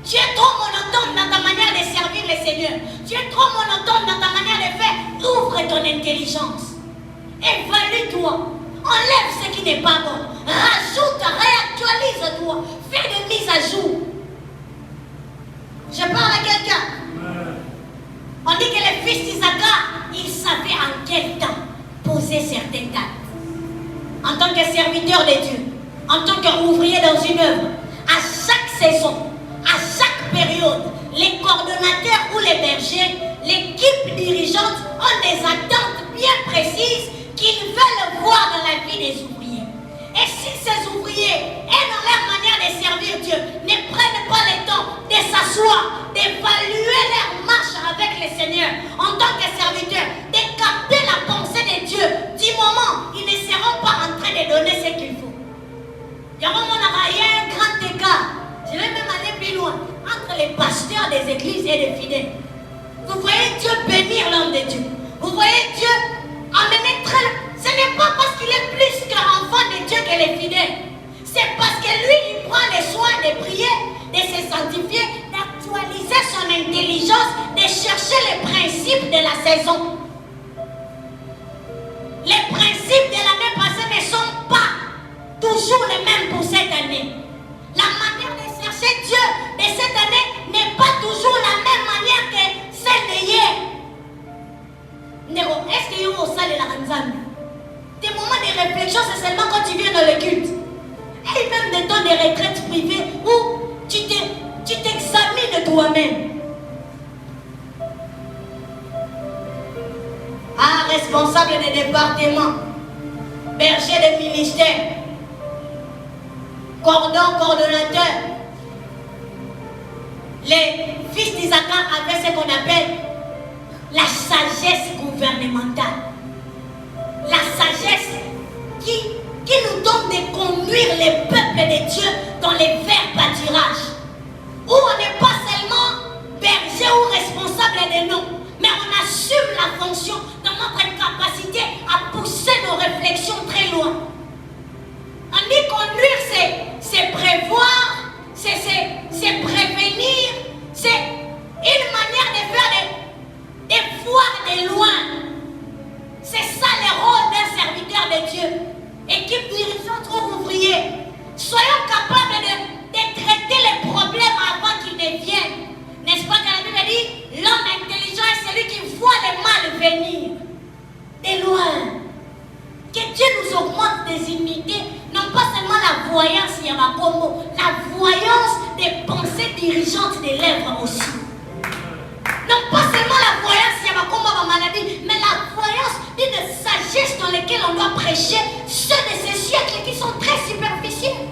Tu es trop monotone dans ta manière de servir le Seigneur. Tu es trop monotone dans ta manière de faire. Ouvre ton intelligence. Évalue-toi. Enlève ce qui n'est pas bon. Rajoute, réactualise-toi. Fais des mises à jour. Je parle à quelqu'un. On dit que les fils d'Isaac, ils savaient en quel temps poser certaines dates. En tant que serviteur de Dieu, en tant qu'ouvrier dans une œuvre, à chaque saison, à chaque période, les coordonnateurs ou les bergers, l'équipe dirigeante ont des attentes bien précises qu'ils veulent voir dans la vie des ouvriers. Et si ces ouvriers, et dans leur manière de servir Dieu, ne prennent pas le temps de s'asseoir, d'évaluer leur marche avec le Seigneur en tant que serviteur, de capter la pensée de Dieu, du moment, ils ne seront pas en train de donner ce qu'il faut. Il y a un grand écart, je vais même aller plus loin, entre les pasteurs des églises et des fidèles. Vous voyez Dieu bénir l'homme de Dieu. Vous voyez Dieu amener très loin. Ce n'est pas parce qu'il est plus qu'un enfant de Dieu que les fidèles. C'est parce que lui, il prend le soin de prier, de se sanctifier, d'actualiser son intelligence, de chercher les principes de la saison. Les principes de l'année passée ne sont pas toujours les mêmes pour cette année. La manière de chercher Dieu de cette année n'est pas toujours la même manière que celle d'hier. Est-ce qu'il y a au salle de la Ramzan? Tes moments de réflexion, c'est seulement quand tu viens dans le culte. Et même des temps de retraite privée où tu t'examines toi-même. Ah, responsable des départements, berger des ministères, coordonnateur. Les fils d'Isaac avaient ce qu'on appelle la sagesse gouvernementale. La sagesse qui nous donne de conduire les peuples de Dieu dans les verts pâturages. Où on n'est pas seulement berger ou responsable de nous, mais on assume la fonction dans notre capacité à pousser nos réflexions très loin. On dit conduire, c'est prévoir, c'est prévenir, c'est une manière de faire de voir de loin. C'est ça le rôle d'un serviteur de Dieu. Équipe dirigeante ou ouvrier, soyons capables de traiter les problèmes avant qu'ils ne viennent. N'est-ce pas que la Bible dit, l'homme intelligent est celui qui voit le mal venir de loin. Que Dieu nous augmente puissante des lèvres aussi. Non pas seulement la voyance, il y a ma maladie, mais la voyance d'une sagesse dans laquelle on doit prêcher ceux de ces siècles qui sont très superficiels.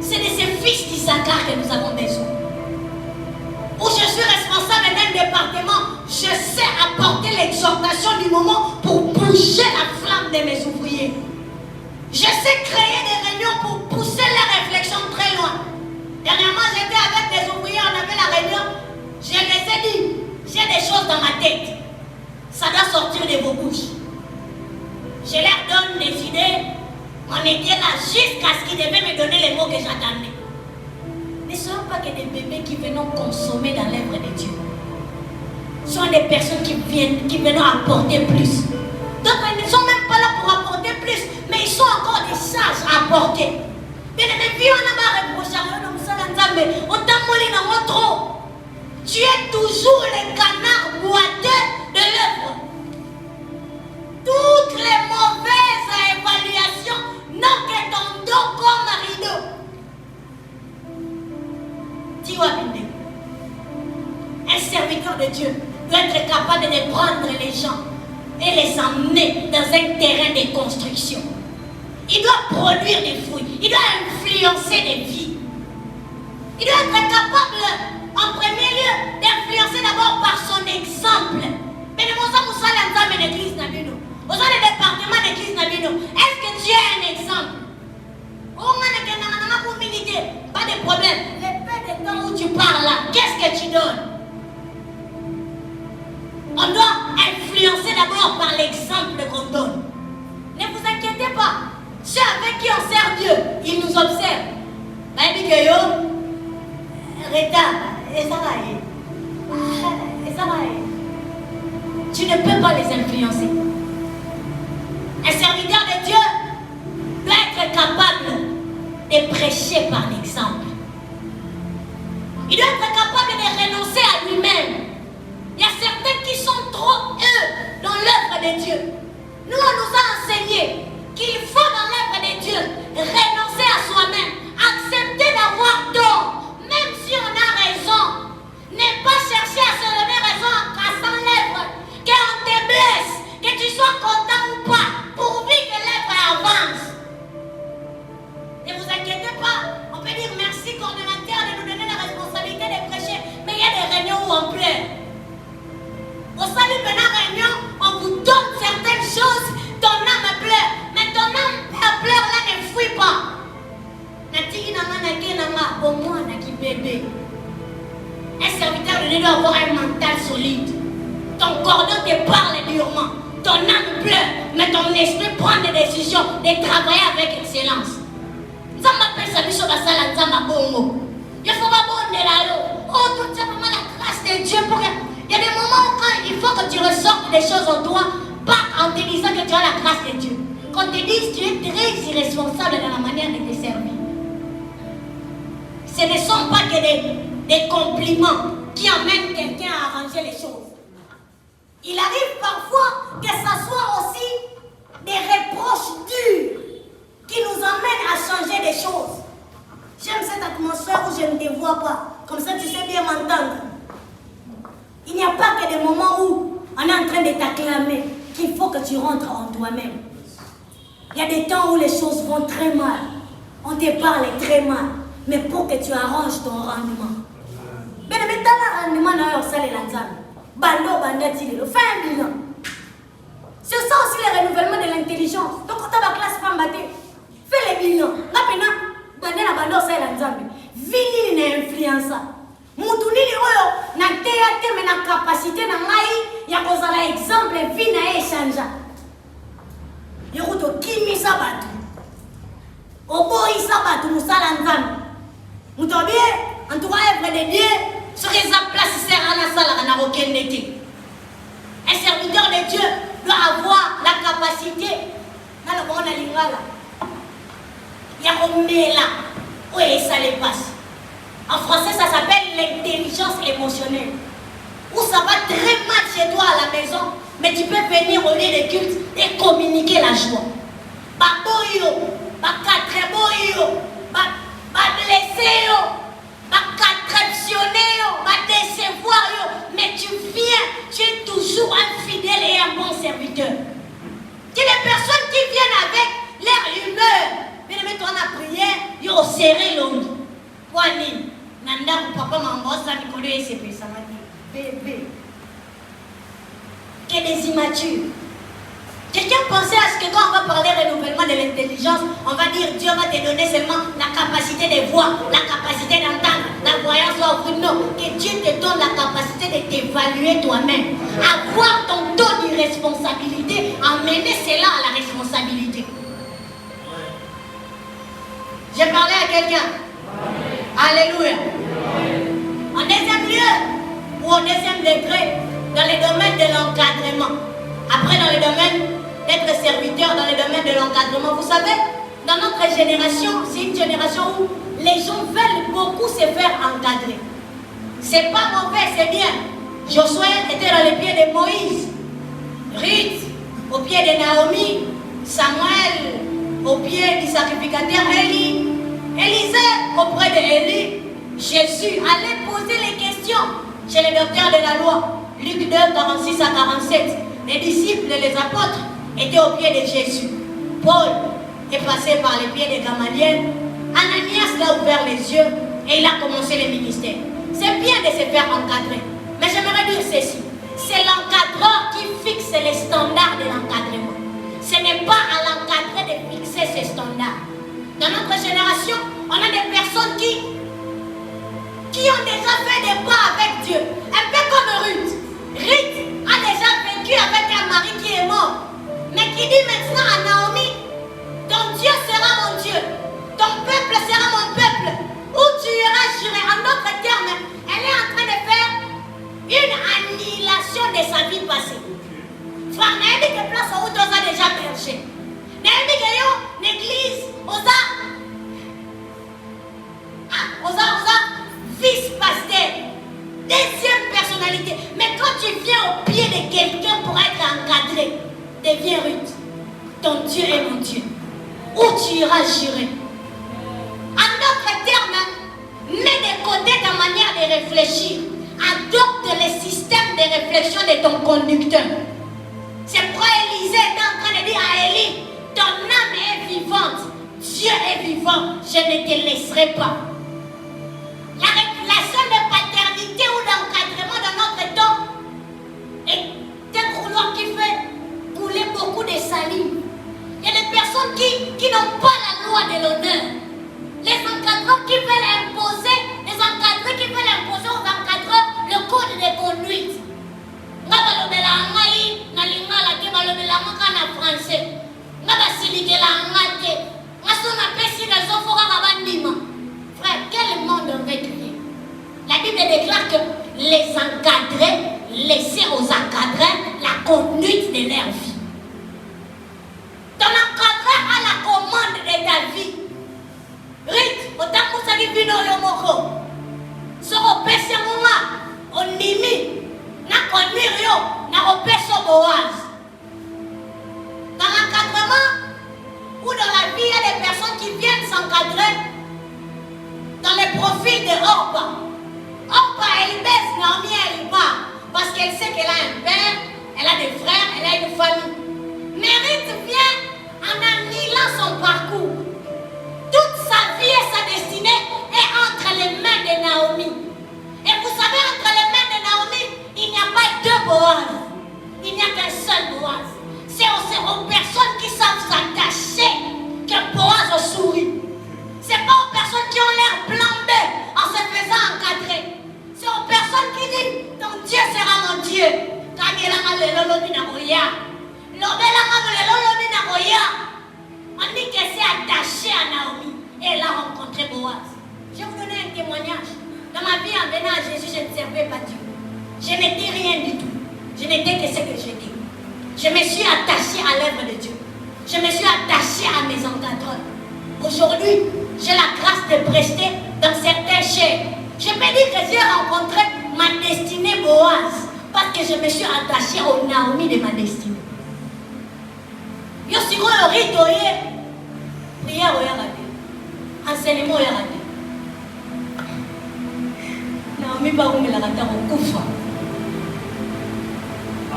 C'est de ces fils d'Isaac que nous avons besoin. Où je suis responsable d'un département, je sais apporter l'exhortation du moment pour bouger la flamme de mes ouvriers. Je sais créer des réunions pour pousser les réflexions très loin. Dernièrement, j'étais avec des ouvriers, on avait la réunion. Je les ai dit, j'ai des choses dans ma tête. Ça doit sortir de vos bouches. Je leur donne des idées. On était là jusqu'à ce qu'ils devaient me donner les mots que j'attendais. Ne soyons pas que des bébés qui viennent consommer dans l'œuvre de Dieu. Soyons des personnes qui viennent apporter plus. Donc ils ne sont même pas là pour apporter plus, mais ils sont encore des sages à apporter. Bien aimé, trop. Tu es toujours le canard boiteux de l'œuvre. Toutes les mauvaises évaluations n'ont que ton dos comme rideau. Dis-moi, un serviteur de Dieu doit être capable de prendre les gens et les emmener dans un terrain de construction. Il doit produire des fruits. Il doit influencer des vies. Il doit être capable, en premier lieu, d'influencer d'abord par son exemple. Mais nous sommes dans l'église Nabino. Nous sommes dans le département de l'église Nabino. Est-ce que tu es un exemple? Pas de problème. Le peu de temps où tu parles là, qu'est-ce que tu donnes? On doit influencer d'abord par l'exemple qu'on donne. Ne vous inquiétez pas. Ceux avec qui on sert Dieu, ils nous observent. Tu ne peux pas les influencer. Un serviteur de Dieu doit être capable de prêcher par l'exemple. Il doit être capable de renoncer à lui-même. Il y a certains qui sont trop eux dans l'œuvre de Dieu. Nous, on nous a enseigné qu'il faut dans l'œuvre de Dieu renoncer à soi-même, accepter d'avoir tort, même si on a raison. Ne pas chercher à se donner raison en cassant l'œuvre, qu'on te blesse, que tu sois content ou pas, pourvu que l'œuvre avance. Ne vous inquiétez pas, on peut dire merci coordonnateur de nous donner la responsabilité de prêcher, mais il y a des réunions où on pleure. Au salut de la réunion, on vous donne certaines choses, ton âme pleure, mais ton âme pleure là ne fuit pas. Un serviteur de Dieu doit avoir un mental solide. Ton cordon te parle durement, ton âme pleure, mais ton esprit prend des décisions de travailler avec excellence. Ça m'appelle ça, il faut pas bon de là. Oh, tout simplement la grâce de Dieu pour. Il y a des moments où il faut que tu ressortes des choses en toi, pas en te disant que tu as la grâce de Dieu. Qu'on te dise que tu es très irresponsable dans la manière de te servir. Ce ne sont pas que des compliments qui amènent quelqu'un à arranger les choses. Il arrive parfois que ça soit aussi des reproches durs qui nous amènent à changer des choses. J'aime cette atmosphère où je ne te vois pas. Comme ça, tu sais bien m'entendre. Il n'y a pas que des moments où on est en train de t'acclamer qu'il faut que tu rentres en toi-même. Il y a des temps où les choses vont très mal. On te parle très mal. Mais pour que tu arranges ton rendement. Mais le rendement dans ça les lanzanes. Bando bandatile. Fais un bilan. C'est ça aussi le renouvellement de l'intelligence. Donc quand tu as la classe femme battée, fais le bilan. Maintenant, bando ça les lanzanes. Vini ne influence. Moutounini oyo na théâtre mais na capacité na ngai ya kozala exemple vie na échange. Yoruto kimi sabatu. Oboyi sabatu musala nzambe. Mutobi en tout cas œuvre de Dieu sur les places sert à la salle à na rokendete. Un serviteur de Dieu doit avoir la capacité na la bonne lingala. Ya romela oye ça les passe. En français, ça s'appelle l'intelligence émotionnelle. Où ça va très mal chez toi à la maison, mais tu peux venir au lieu de culte et communiquer la joie. Ba boyo, ba quatre boyo, ba blessé yo. toujours un fidèle et un bon serviteur. Que les personnes qui viennent avec leur humeur, mais le mettre en prière, ils ont serré l'homme. Poignée. Nanda, papa, maman, ça, Nicolas, et c'est ça m'a dit. Bébé. Que des immatures. Quelqu'un pensait à ce que quand on va parler renouvellement de l'intelligence, on va dire Dieu va te donner seulement la capacité de voir, la capacité d'entendre, la voyance va offrir. Non, que Dieu te donne la capacité de t'évaluer toi-même. Avoir ton taux d'irresponsabilité, emmener cela à la responsabilité. J'ai parlé à quelqu'un. Alléluia. En deuxième lieu, ou au deuxième degré, dans les domaines de l'encadrement. Après, dans les domaines d'être serviteur, dans les domaines de l'encadrement. Vous savez, dans notre génération, c'est une génération où les gens veulent beaucoup se faire encadrer. C'est pas mauvais, c'est bien. Josué était dans les pieds de Moïse. Ruth, au pied de Naomi. Samuel, au pied du sacrificateur Élie. Élisée, auprès de Élie. Jésus allait poser les questions chez les docteurs de la loi. Luc 2, 46 à 47. Les disciples et les apôtres étaient au pied de Jésus. Paul est passé par les pieds de Gamaliel. Ananias l'a ouvert les yeux et il a commencé le ministère. C'est bien de se faire encadrer. Mais j'aimerais dire ceci. C'est l'encadreur qui fixe les standards de l'encadrement. Ce n'est pas à l'encadré de fixer ses standards. Dans notre génération, on a des personnes qui ont déjà fait des pas avec Dieu. Un peu comme Ruth. Ruth a déjà vécu avec un mari qui est mort. Mais qui dit maintenant à Naomi, ton Dieu sera mon Dieu. Ton peuple sera mon peuple. Où tu iras, j'irai. En d'autres termes, elle est en train de faire une annihilation de sa vie passée. Frère, Naomi que place où tu as déjà perché. Naomi que yo, l'église, vice-pasteur. Deuxième personnalité. Mais quand tu viens au pied de quelqu'un pour être encadré, deviens Ruth. Ton Dieu est mon Dieu. Où tu iras, j'irai. En d'autres termes, mets de côté ta manière de réfléchir. Adopte le système de réflexion de ton conducteur. C'est pourquoi Élisée est en train de dire à Élie, ton âme est vivante. Dieu est vivant. Je ne te laisserai pas. La relation de paternité ou d'encadrement dans notre temps est un couloir qui fait couler beaucoup de salive. Il y a des personnes qui n'ont pas la loi de l'honneur. Les encadreurs qui veulent imposer, les encadreurs qui veulent imposer aux encadreurs le code de conduite. Nga balobela ngai na lingala ke balobela ngaka na français. Nga basilikela ngate. Nga sona pesi na zofoka kabandima. Frère, quel monde on veut créer? La Bible déclare que les encadrés, laissez aux encadrés la conduite de leur vie. Ton encadré a la commande de ta vie. Rite, autant que ça dit vino le moko. Soro pese muma, on nimi, na conduire yo, na opeso boaz. Dans l'encadrement ou dans la vie, il y a des personnes qui viennent s'encadrer dans les profils de Orpa. Orpa, elle baisse, Naomi, elle part. Parce qu'elle sait qu'elle a un père, elle a des frères, elle a une famille. Mais Ruth vient en annihilant son parcours. Toute sa vie et sa destinée est entre les mains de Naomi. Et vous savez, entre les mains de Naomi, il n'y a pas deux Boaz. Il n'y a qu'un seul Boaz. C'est aux personnes qui savent s'attacher que Boaz sourit. Ce n'est pas aux personnes qui ont l'air blambées en se faisant encadrer. C'est aux personnes qui disent, ton Dieu sera mon Dieu. On dit qu'elle s'est attachée à Naomi et elle a rencontré Boaz. Je vais vous donner un témoignage. Dans ma vie, en venant à Jésus, je ne servais pas Dieu. Je n'étais rien du tout. Je n'étais que ce que j'étais. Je me suis attachée à l'œuvre de Dieu. Je me suis attachée à mes encadreurs. Aujourd'hui, j'ai la grâce de prester dans certains chefs. Je peux dire que j'ai rencontré ma destinée Boaz parce que je me suis attachée au Naomi de ma destinée. Yo si on rito prière au yarate, enseignement au yarate. Naomi ba on la rata au kufa.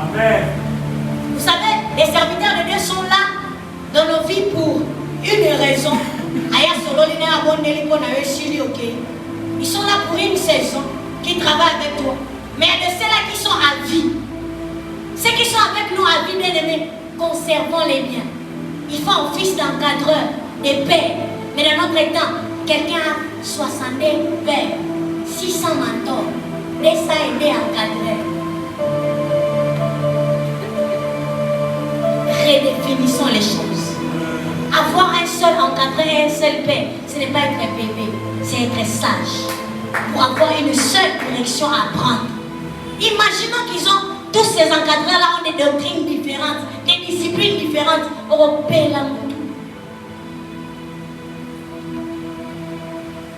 Amen. Vous savez, les serviteurs de Dieu sont là dans nos vies pour une raison. Ils sont là pour une saison, qui travaillent avec toi. Mais il y a de ceux-là qui sont à vie. Ceux qui sont avec nous à vie, bien aimés, conservons les biens. Ils font office d'encadreur, des pères. Mais dans notre temps, quelqu'un a 60 pères, 600 mentors. Laisse ça aider à encadrer. Redéfinissons les choses. Avoir un seul encadré et un seul père, ce n'est pas être un bébé, c'est être sage. Pour avoir une seule direction à prendre. Imaginons qu'ils ont tous ces encadreurs-là ont des doctrines différentes, des disciplines différentes. Européens.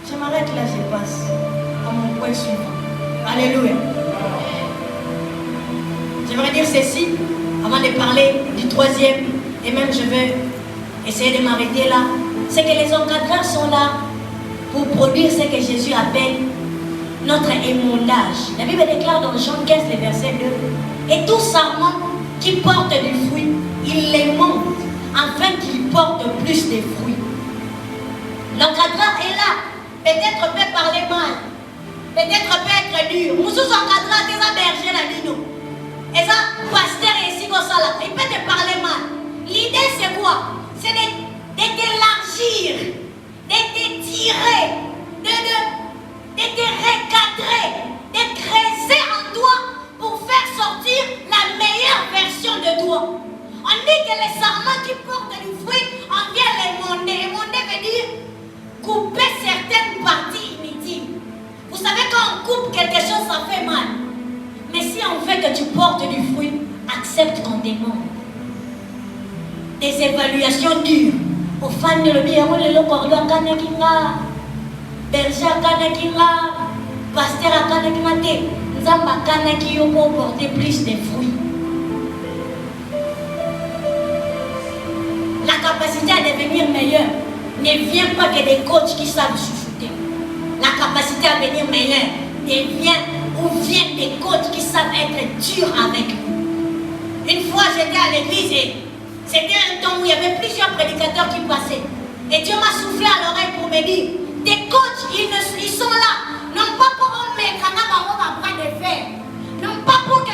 Je m'arrête là, je passe à mon point suivant. Alléluia. J'aimerais dire ceci avant de parler du troisième, et même je vais essayer de m'arrêter là. C'est que les encadreurs sont là pour produire ce que Jésus appelle notre émondage. La Bible déclare dans Jean 15, le verset 2, et tout sarment qui porte du fruit, il les monte, afin qu'il porte plus de fruits. L'encadreur est là. Peut-être peut parler mal. Peut-être peut être dur. Nous sommes encadreurs, des bergers la vie nous. Et ça, pasteur ici, il peut te parler mal. L'idée c'est quoi? C'est de t'élargir, de t'étirer, de te recadrer, de creuser en toi pour faire sortir la meilleure version de toi. On dit que les sarments qui portent du fruit, on vient les monder. Monder veut dire couper certaines parties inutiles. Vous savez, quand on coupe quelque chose, ça fait mal. Mais si on veut que tu portes du fruit, accepte qu'on demande. Des évaluations dures. Au fan de l'obéir, le cordeau à Kanakinga, berger à Kanakinga, pasteur à Kanakinga, Nzamba Kanakio pour porter plus de fruits. La capacité à devenir meilleur ne vient pas que des coachs qui savent chouchouter. La capacité à devenir meilleur vient des coachs qui savent être durs avec nous. Une fois j'étais à l'église et c'était un temps où il y avait plusieurs prédicateurs qui passaient. Et Dieu m'a soufflé à l'oreille pour me dire, des coachs, ils sont là, non pas pour mettre en avant après de faire, non pas pour que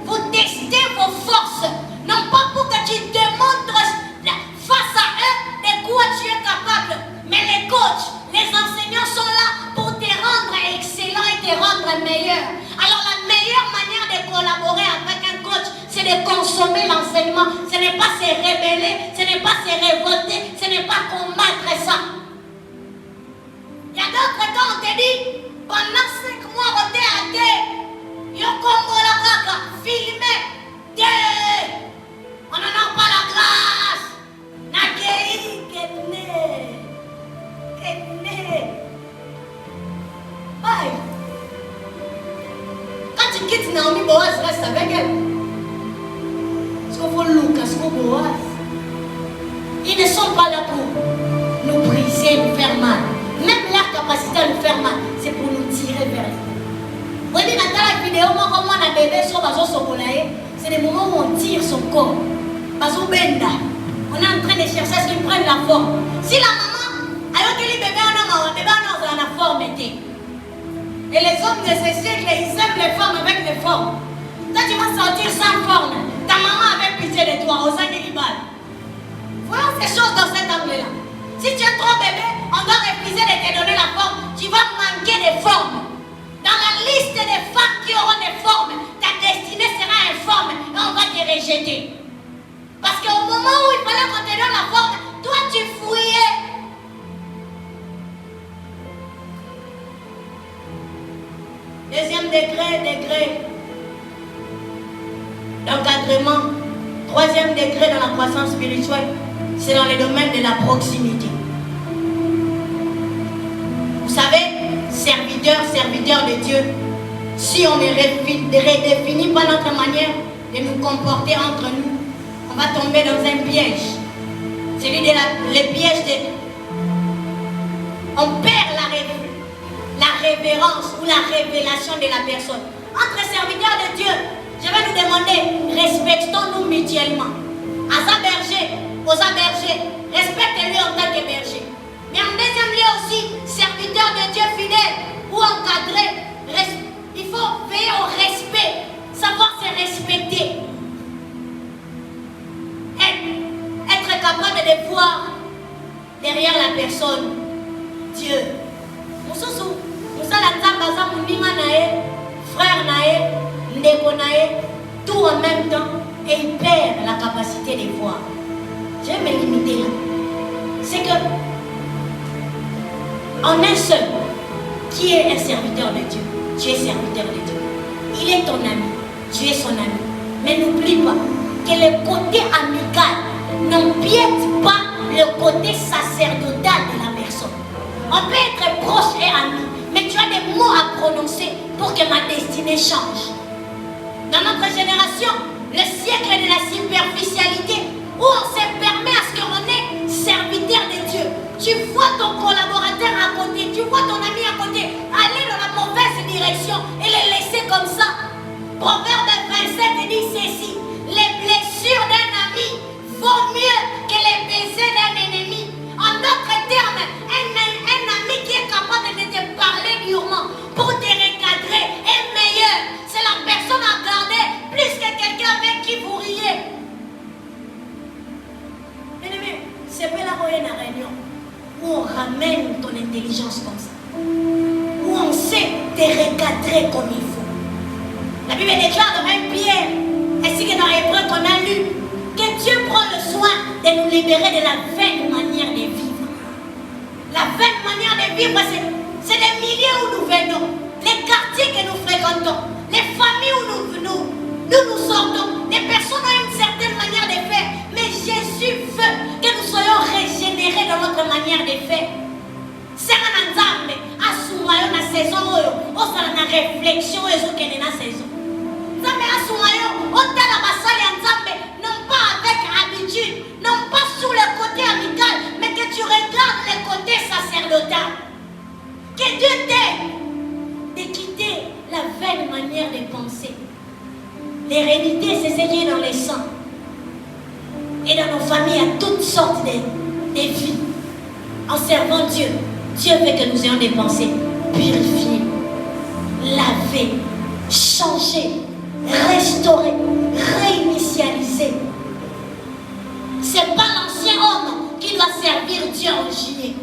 vous testez vos forces, non pas pour que tu démontres face à eux de quoi tu es capable. Mais les coachs, les enseignants sont là pour te rendre excellent et te rendre meilleur. Alors la meilleure manière de collaborer avec un coach, c'est de consommer l'enseignement. Ce n'est pas se rebeller, ce n'est pas se révolter, ce n'est pas combattre ça. Il y a d'autres temps, on te dit, pendant 5 mois, on est à terre. Yo Congo la caca, filmé, on n'en a pas la grâce. Nakei, Kene. Bye. Quand tu quittes Naomi, Boaz reste avec elle. Est-ce qu'on voit Lucas, est-ce qu'on Boaz? Ils ne sont pas là pour nous briser, nous faire mal. Même leur capacité à nous faire mal, c'est pour nous tirer vers eux. Vous voyez, dans la vidéo, moi, comme on a bébé sur Bazo Sokolaye, c'est des moments où on tire son corps. Bazo Benda. On est en train de chercher à ce qu'ils prennent la forme. Si la maman, alors que les bébés en la forme était. Et les hommes de ce siècle, ils aiment les formes avec les formes. Toi, tu vas sortir sans forme. Ta maman avait pitié de toi, aux animaux. Voyons ces choses dans cet angle-là. Si tu es trop bébé, on doit refuser de te donner la forme. Tu vas manquer de forme. Dans la liste des femmes qui auront des formes, ta destinée sera informe et on va te rejeter. Parce qu'au moment où il fallait qu'on te donne la forme, toi tu fouillais. Deuxième degré d'encadrement. Troisième degré dans la croissance spirituelle, c'est dans le domaine de la proximité. Vous savez, serviteurs de Dieu, si on ne redéfinit pas notre manière de nous comporter entre nous, on va tomber dans un piège. Celui de le piège de... On perd la révérence ou la révélation de la personne. Entre serviteurs de Dieu, Je vais nous demander, respectons-nous mutuellement. À sa berger, aux bergers, respectez-lui en tant que berger. Mais en deuxième lieu aussi, serviteur de Dieu fidèle ou encadré, il faut veiller au respect, savoir se respecter. Être capable de voir derrière la personne Dieu. Frère nae, ndeko nae, tout en même temps, et il perd la capacité de voir. Je vais me limiter là. C'est que en un seul, qui est un serviteur de Dieu? Tu es serviteur de Dieu. Il est ton ami, tu es son ami. Mais n'oublie pas que le côté amical n'empiète pas le côté sacerdotal de la personne. On peut être proche et ami, mais tu as des mots à prononcer pour que ma destinée change. Dans notre génération, le siècle de la superficialité, où on se permet à ce qu'on est serviteur de Dieu. Tu vois ton collaborateur à côté, tu vois ton ami à côté, aller dans la mauvaise direction et le laisser comme ça. Proverbe 27 dit ceci: les blessures d'un ami vaut mieux que les baisers d'un ennemi. En d'autres termes, un ami qui est capable de te parler durement pour te recadrer est meilleur. C'est la personne à garder plus que quelqu'un avec qui vous riez. Bien-aimé, c'est pas la réunion où on ramène ton intelligence comme ça, où on sait te recadrer comme il faut. La Bible déclare dans 1 Pierre, ainsi que dans Hébreu qu'on a lu, que Dieu prend le soin de nous libérer de la vaine manière de vivre. La vaine manière de vivre, c'est les milieux où nous venons, les quartiers que nous fréquentons, les familles où nous sortons. Les personnes ont une certaine manière de faire, mais Jésus veut que nous soyons régénérés dans notre manière de faire. C'est un ensemble, à la saison, on a réflexion et on a saison. Non pas avec habitude, non pas sur le côté amical, mais que tu regardes le côté sacerdotal. Que Dieu t'aide de quitter la vaine manière de penser. L'hérédité, c'est ce qui est dans les sangs. Et dans nos familles, il y a toutes sortes de vies. En servant Dieu, Dieu veut que nous ayons des pensées purifiées, lavées, changées, restaurer, réinitialiser. C'est pas l'ancien homme qui doit servir Dieu en juillet.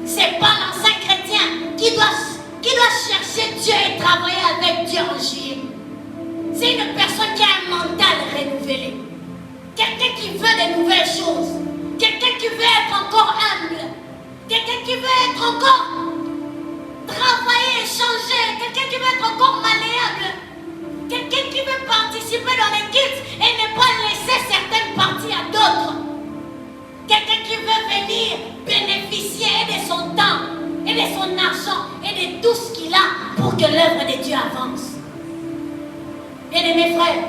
C'est pas l'ancien chrétien qui doit chercher Dieu et travailler avec Dieu en juillet. C'est une personne qui a un mental renouvelé. Quelqu'un qui veut de nouvelles choses. Quelqu'un qui veut être encore humble. Quelqu'un qui veut être encore travailler, changer. Quelqu'un qui veut être encore malléable. Quelqu'un qui veut participer dans les cultes et ne pas laisser certaines parties à d'autres. Quelqu'un qui veut venir bénéficier de son temps et de son argent et de tout ce qu'il a pour que l'œuvre de Dieu avance. Bien-aimés frères,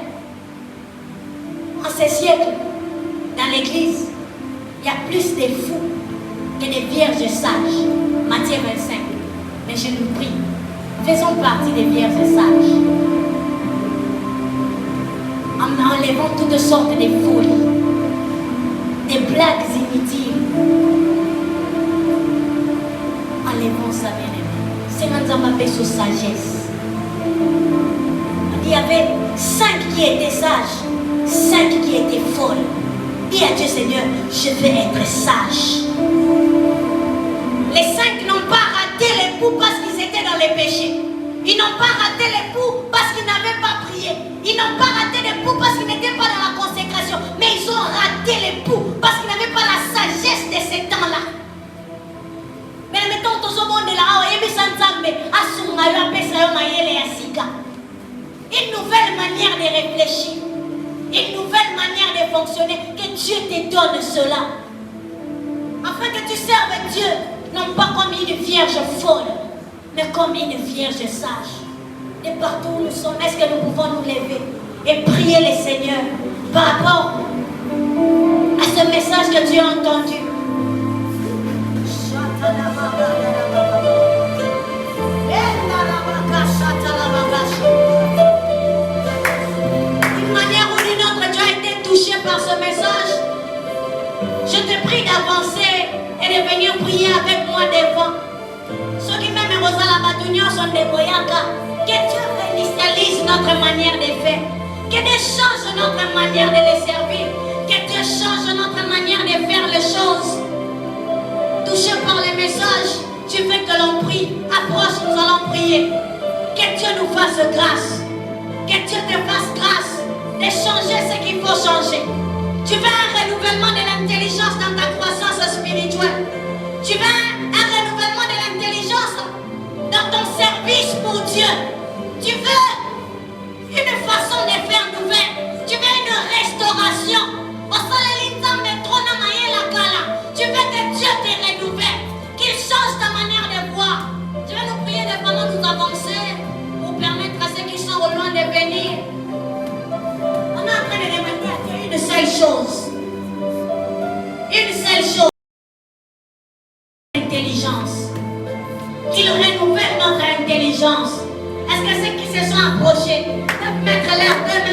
en ce siècle, dans l'église, il y a plus de fous que de vierges sages. Matthieu 25. Mais je nous prie, faisons partie des vierges sages. En enlevant toutes sortes de folies, des blagues inutiles. Enlevons ça, bien-aimé. C'est un peu sous sagesse. Il y avait 5 qui étaient sages, 5 qui étaient folles. Dis à Dieu, Seigneur, je veux être sage. Les 5 n'ont pas raté l'époux parce qu'ils étaient dans les péchés. Ils n'ont pas raté l'époux parce qu'ils n'avaient pas prié. Ils n'ont pas raté l'époux parce qu'ils n'étaient pas dans la consécration. Mais ils ont raté l'époux parce qu'ils n'avaient pas la sagesse de ces temps-là. Mais mettons tout ce monde là, une nouvelle manière de réfléchir, une nouvelle manière de fonctionner. Que Dieu te donne cela, afin que tu serves Dieu, non pas comme une vierge folle, mais comme une vierge sage. Et partout où nous sommes, est-ce que nous pouvons nous lever et prier le Seigneur par rapport à ce message que tu as entendu? Je te prie d'avancer et de venir prier avec moi devant. Ceux qui m'aiment la Batunion sont des Boyaka. Que Dieu réinitialise notre manière de faire. Que Dieu change notre manière de les servir. Que Dieu change notre manière de faire les choses. Touché par les messages, tu veux que l'on prie. Approche, nous allons prier. Que Dieu nous fasse grâce. Que Dieu te fasse grâce de changer ce qu'il faut changer. Tu veux un renouvellement de l'intelligence dans ta croissance spirituelle. Tu veux un renouvellement de l'intelligence dans ton service pour Dieu. Tu veux une façon de faire nouvelle. Tu veux une restauration. Tu veux que Dieu te renouvelle, qu'il change ta manière de voir. Je vais nous prier de pendant nous avancer pour permettre à ceux qui sont au loin de venir. On est en train de demander à Dieu une seule chose. Une seule chose. Intelligence. Qu'il renouvelle notre intelligence. Est-ce que ceux qui se sont approchés peuvent mettre leurs deux mains